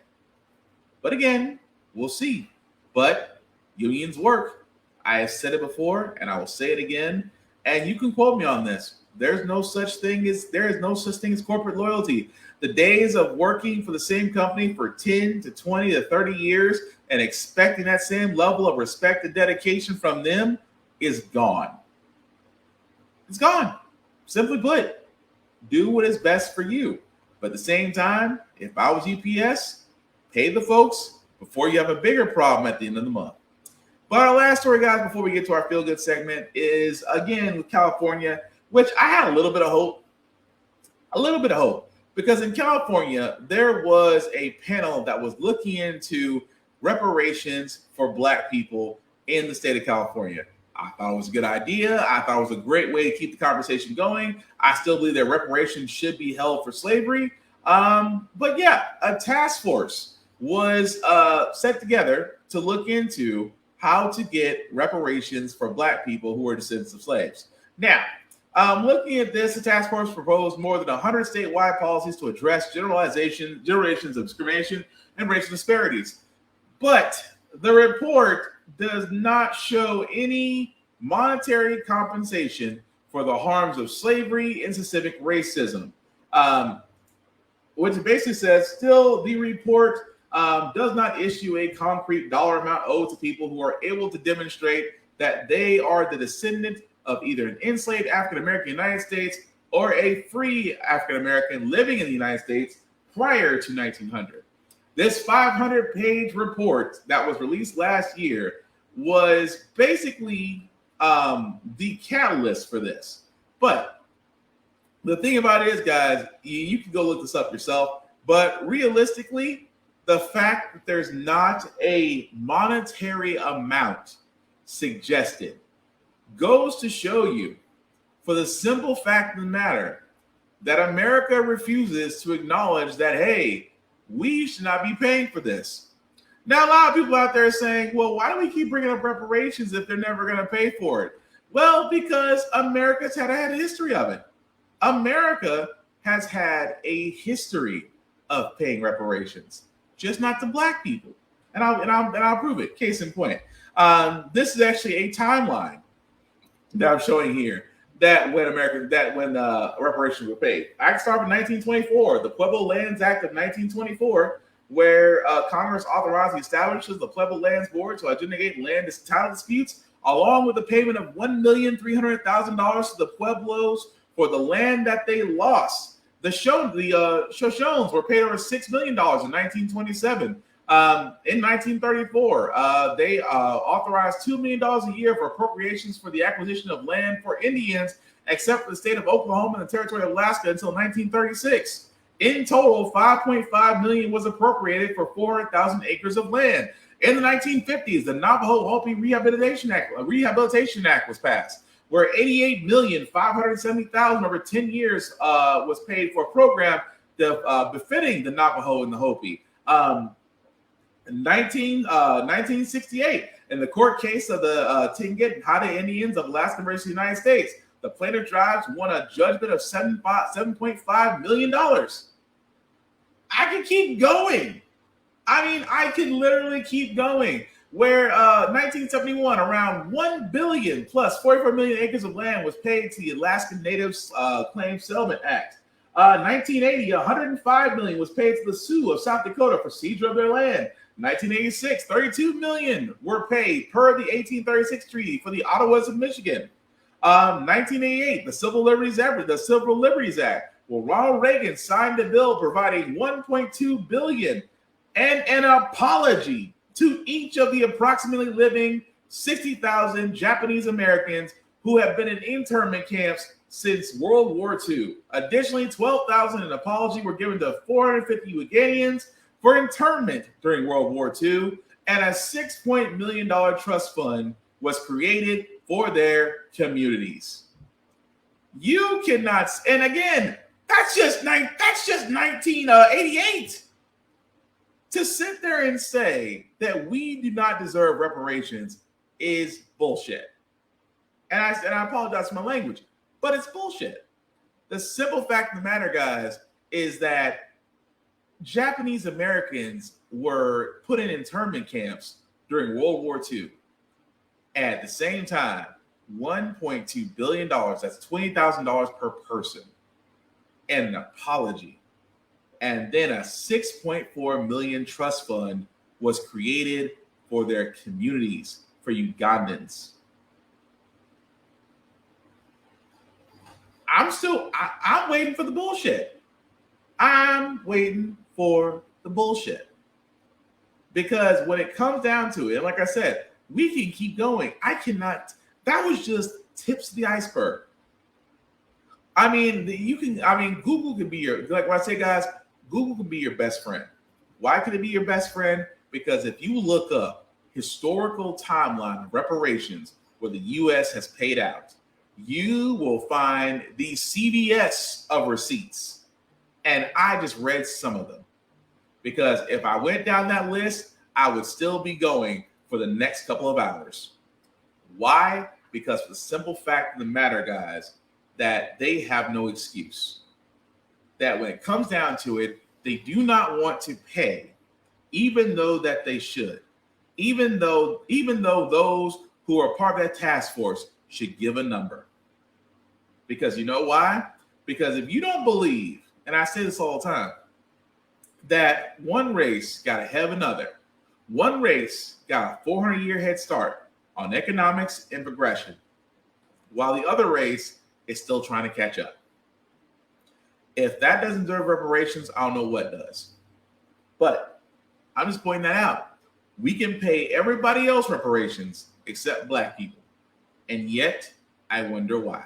But again, we'll see. But unions work. I have said it before, and I will say it again. And you can quote me on this. There is no such thing as corporate loyalty. The days of working for the same company for 10 to 20 to 30 years and expecting that same level of respect and dedication from them is gone. It's gone. Simply put, do what is best for you. But at the same time, if I was UPS, pay the folks before you have a bigger problem at the end of the month. But our last story, guys, before we get to our feel-good segment is, again, with California, which I had a little bit of hope. Because in California, there was a panel that was looking into reparations for Black people in the state of California. I thought it was a good idea. I thought it was a great way to keep the conversation going. I still believe that reparations should be held for slavery. But yeah, a task force was set together to look into how to get reparations for Black people who were descendants of slaves. Now, looking at this, the task force proposed more than 100 statewide policies to address generations of discrimination and racial disparities. But the report does not show any monetary compensation for the harms of slavery and systemic racism, which basically says still the report does not issue a concrete dollar amount owed to people who are able to demonstrate that they are the descendant of either an enslaved African-American in the United States or a free African-American living in the United States prior to 1900. This 500-page report that was released last year was basically the catalyst for this. But the thing about it is, guys, you can go look this up yourself, but realistically, the fact that there's not a monetary amount suggested goes to show you, for the simple fact of the matter, that America refuses to acknowledge that, hey, we should not be paying for this. Now, a lot of people out there are saying, well, why do we keep bringing up reparations if they're never going to pay for it? Well, because America's had a history of it. America has had a history of paying reparations, just not to Black people. And I'll prove it. Case in point. This is actually a timeline that I'm showing here that when reparations were paid. I can start with 1924, the Pueblo Lands Act of 1924, where Congress authorized the establishment of the Pueblo Lands Board to adjudicate land title disputes along with the payment of $1,300,000 to the Pueblos for the land that they lost. The Shoshones were paid over $6 million in 1927. In 1934, they authorized $2 million a year for appropriations for the acquisition of land for Indians, except for the state of Oklahoma and the territory of Alaska until 1936. In total, $5.5 million was appropriated for 400,000 acres of land. In the 1950s, the Navajo Hopi Rehabilitation Act was passed, where $88,570,000 over 10 years was paid for a program befitting the Navajo and the Hopi. In 1968, in the court case of the Tlingit Haida Indians of Alaska versus the United States, the plaintiff tribes won a judgment of $7.5 million. I can keep going. I can literally keep going. Where 1971, around 1 billion plus 44 million acres of land was paid to the Alaskan Natives Claims Settlement Act. 1980, 105 million was paid to the Sioux of South Dakota for seizure of their land. 1986, 32 million were paid per the 1836 treaty for the Ottawas of Michigan. 1988, the Civil Liberties Act, where Ronald Reagan signed a bill providing $1.2 billion and an apology to each of the approximately living 60,000 Japanese Americans who have been in internment camps since World War II. Additionally, 12,000 an apology were given to 450 Ugandans for internment during World War II, and a $6 million trust fund was created for their communities. You cannot, and again, that's just 1988. To sit there and say that we do not deserve reparations is bullshit. And I apologize for my language, but it's bullshit. The simple fact of the matter, guys, is that Japanese Americans were put in internment camps during World War II. At the same time, $1.2 billion, that's $20,000 per person, and an apology. And then a $6.4 million trust fund was created for their communities, for Ugandans. I'm waiting for the bullshit. I'm waiting for the bullshit. Because when it comes down to it, and like I said, we can keep going. That was just tips of the iceberg. Google can be like what I say, guys, Google can be your best friend. Why can it be your best friend? Because if you look up historical timeline of reparations where the U.S. has paid out, you will find the CVS of receipts. And I just read some of them. Because if I went down that list, I would still be going for the next couple of hours. Why? Because for the simple fact of the matter, guys, that they have no excuse. That when it comes down to it, they do not want to pay, even though that they should. Even though those who are part of that task force should give a number. Because you know why? Because if you don't believe, and I say this all the time, that one race got ahead of another, one race got a 400-year head start on economics and progression, while the other race is still trying to catch up. If that doesn't deserve reparations, I don't know what does. But I'm just pointing that out. We can pay everybody else reparations except Black people. And yet, I wonder why.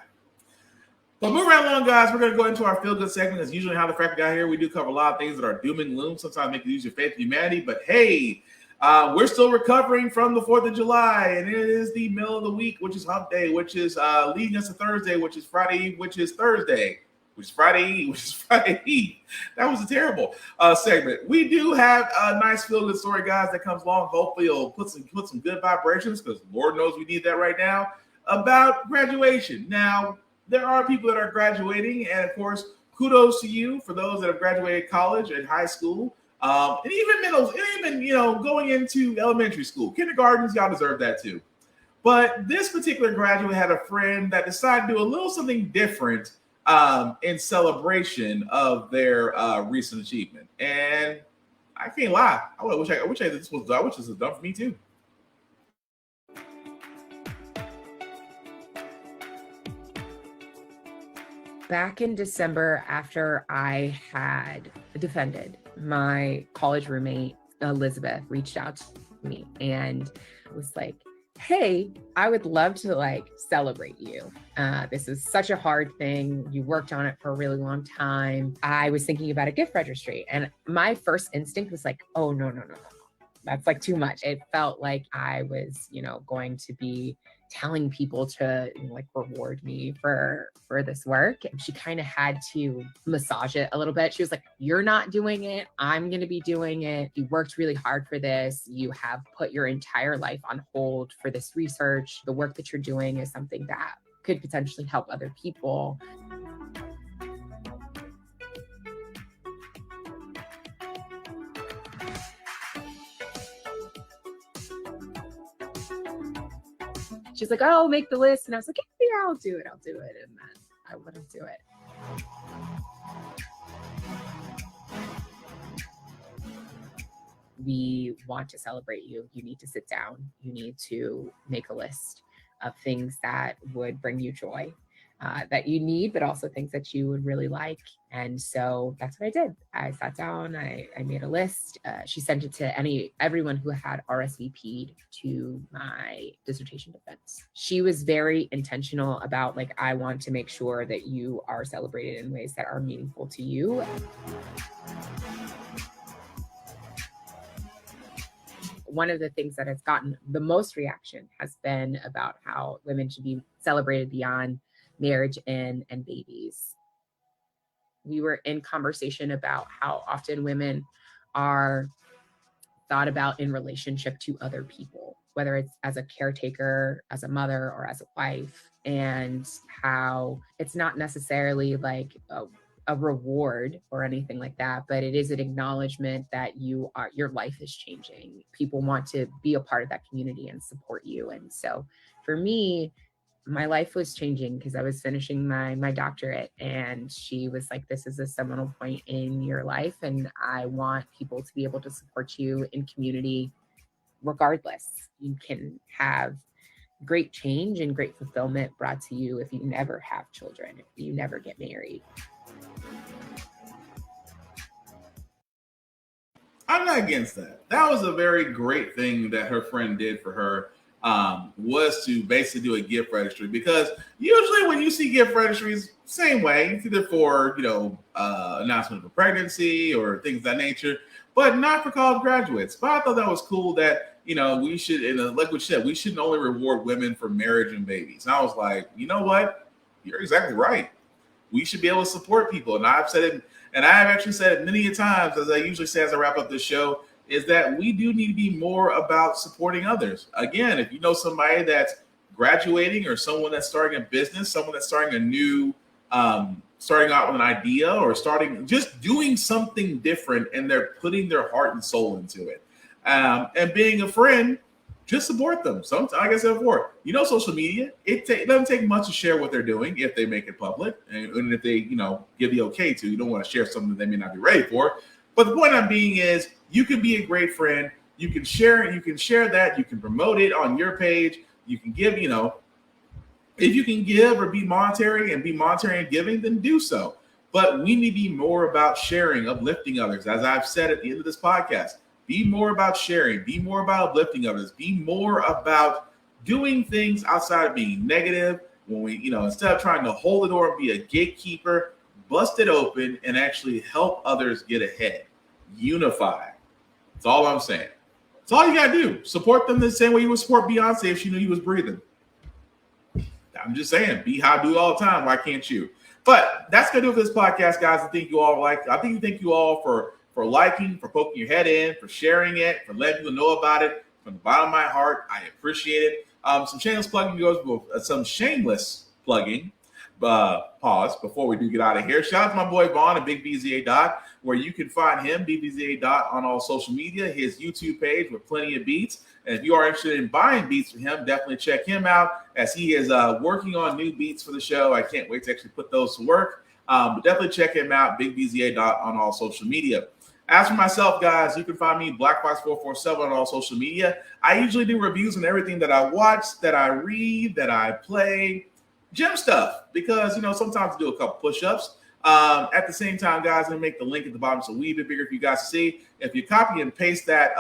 But moving right along, guys, we're going to go into our feel-good segment. As usually how the Frack got here, we do cover a lot of things that are doom and gloom. Sometimes make you lose your faith in humanity. But hey, we're still recovering from the 4th of July, and it is the middle of the week, which is hump day, which is leading us to Thursday, which is Friday, which is Thursday, which is Friday, which is Friday. That was a terrible segment. We do have a nice feel-good story, guys, that comes along. Hopefully, it'll put some good vibrations, because Lord knows we need that right now, about graduation. Now, there are people that are graduating, and of course, kudos to you for those that have graduated college and high school. And even middle, and even, going into elementary school. Kindergartens, y'all deserve that too. But this particular graduate had a friend that decided to do a little something different in celebration of their recent achievement. And I can't lie. I wish this was done for me too. Back in December, after I had defended, my college roommate, Elizabeth, reached out to me and was like, hey, I would love to like celebrate you. This is such a hard thing. You worked on it for a really long time. I was thinking about a gift registry. And my first instinct was like, oh, no. That's like too much. It felt like I was, going to be telling people to like reward me for this work. And she kind of had to massage it a little bit. She was like, you're not doing it. I'm going to be doing it. You worked really hard for this. You have put your entire life on hold for this research. The work that you're doing is something that could potentially help other people. She's like, oh, make the list. And I was like, yeah, I'll do it. And then I wouldn't do it. We want to celebrate you. You need to sit down. You need to make a list of things that would bring you joy, that you need, but also things that you would really like. And so that's what I did. I sat down, I made a list. She sent it to everyone who had RSVP'd to my dissertation defense. She was very intentional about like, I want to make sure that you are celebrated in ways that are meaningful to you. One of the things that has gotten the most reaction has been about how women should be celebrated beyond marriage and babies. We were in conversation about how often women are thought about in relationship to other people, whether it's as a caretaker, as a mother, or as a wife, and how it's not necessarily like a reward or anything like that, but it is an acknowledgement that your life is changing. People want to be a part of that community and support you. And so for me, my life was changing because I was finishing my doctorate, and she was like, this is a seminal point in your life, and I want people to be able to support you in community regardless. You can have great change and great fulfillment brought to you if you never have children, if you never get married. I'm not against that. That was a very great thing that her friend did for her, was to basically do a gift registry, because usually when you see gift registries, same way, it's either for, announcement of a pregnancy or things of that nature, but not for college graduates. But I thought that was cool that, we should, and like we said, we shouldn't only reward women for marriage and babies. And I was like, you know what? You're exactly right. We should be able to support people. And I've said it, and I have actually said it many times, as I usually say as I wrap up this show, is that we do need to be more about supporting others. Again, if you know somebody that's graduating, or someone that's starting a business, someone that's starting a new, starting out with an idea, or just doing something different, and they're putting their heart and soul into it, and being a friend, just support them. Sometimes, like I said before, social media, it doesn't take much to share what they're doing if they make it public, and if they, give the okay to. You don't want to share something they may not be ready for. But the point I'm being is, you can be a great friend. You can share it. You can share that. You can promote it on your page. You can give, if you can give or be monetary and giving, then do so. But we need to be more about sharing, uplifting others. As I've said at the end of this podcast, be more about sharing, be more about uplifting others, be more about doing things outside of being negative. When we, instead of trying to hold the door and be a gatekeeper, bust it open and actually help others get ahead. Unify. That's all I'm saying. That's all you got to do. Support them the same way you would support Beyonce if she knew you was breathing. I'm just saying, be how I do all the time. Why can't you? But that's going to do it for this podcast, guys. I think you all for liking, for poking your head in, for sharing it, for letting people know about it. From the bottom of my heart, I appreciate it. Some shameless plugging. Pause before we do get out of here. Shout out to my boy Vaughn at Big BZA Dot, where you can find him, BBZA Dot, on all social media. His YouTube page with plenty of beats. And if you are interested in buying beats from him, definitely check him out, as he is working on new beats for the show. I can't wait to actually put those to work. But definitely check him out, Big BZA Dot, on all social media. As for myself, guys, you can find me BlackFox447 on all social media. I usually do reviews on everything that I watch, that I read, that I play, gym stuff because, sometimes do a couple push-ups. At the same time, guys, I'm going to make the link at the bottom so a wee bit bigger for you guys to see. If you copy and paste that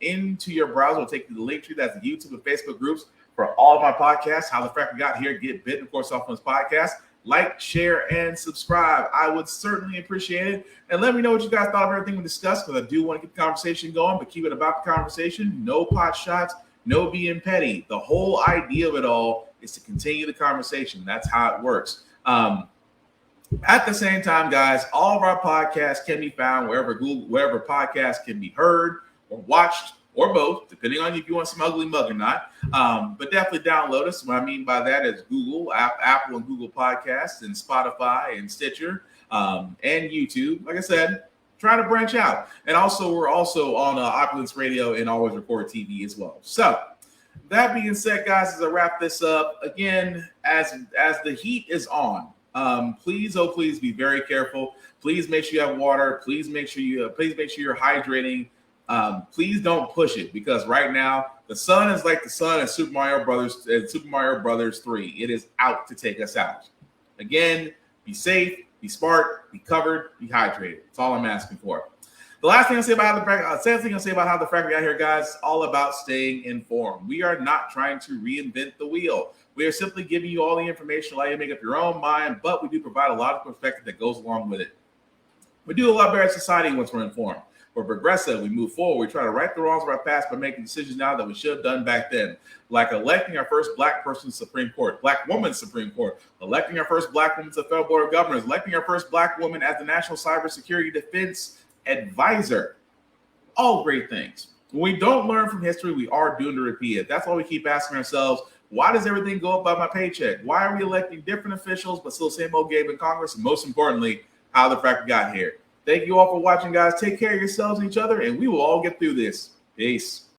into your browser, it'll take you to the link tree. That's the YouTube and Facebook groups for all of my podcasts. How the Frack We Got Here, Get Bit, and of course, off on this podcast. Like, share, and subscribe. I would certainly appreciate it. And let me know what you guys thought of everything we discussed, because I do want to keep the conversation going, but keep it about the conversation. No pot shots, no being petty. The whole idea of it all is to continue the conversation. That's how it works. At the same time, guys, all of our podcasts can be found wherever podcasts can be heard or watched, or both, depending on if you want some ugly mug or not. But definitely download us. What I mean by that is Google, Apple and Google Podcasts, and Spotify and Stitcher, and YouTube. Like I said, trying to branch out. And also, we're also on Opulence Radio and Always Record TV as well. So that being said, guys, as I wrap this up, again, as the heat is on, please be very careful. Please make sure you have water. Please make sure you're hydrating. Please don't push it, because right now the sun is like the sun in Super Mario Brothers 3. It is out to take us out. Again, be safe, be smart, be covered, be hydrated. That's all I'm asking for. The last thing I'll say about how the Frack We Got Here, guys, is all about staying informed. We are not trying to reinvent the wheel. We are simply giving you all the information, allow you to make up your own mind, but we do provide a lot of perspective that goes along with it. We do a lot better as society once we're informed. We're progressive. We move forward. We try to right the wrongs of our past by making decisions now that we should have done back then, like electing our first black person to Supreme Court, black woman Supreme Court, electing our first black woman to the Federal Board of Governors, electing our first black woman as the National Cybersecurity Defense Advisor. All great things. When we don't learn from history, we are doomed to repeat it. That's why we keep asking ourselves, why does everything go up by my paycheck? Why are we electing different officials but still the same old game in Congress? And most importantly, how the Frack We Got Here. Thank you all for watching, guys. Take care of yourselves and each other, and we will all get through this. Peace.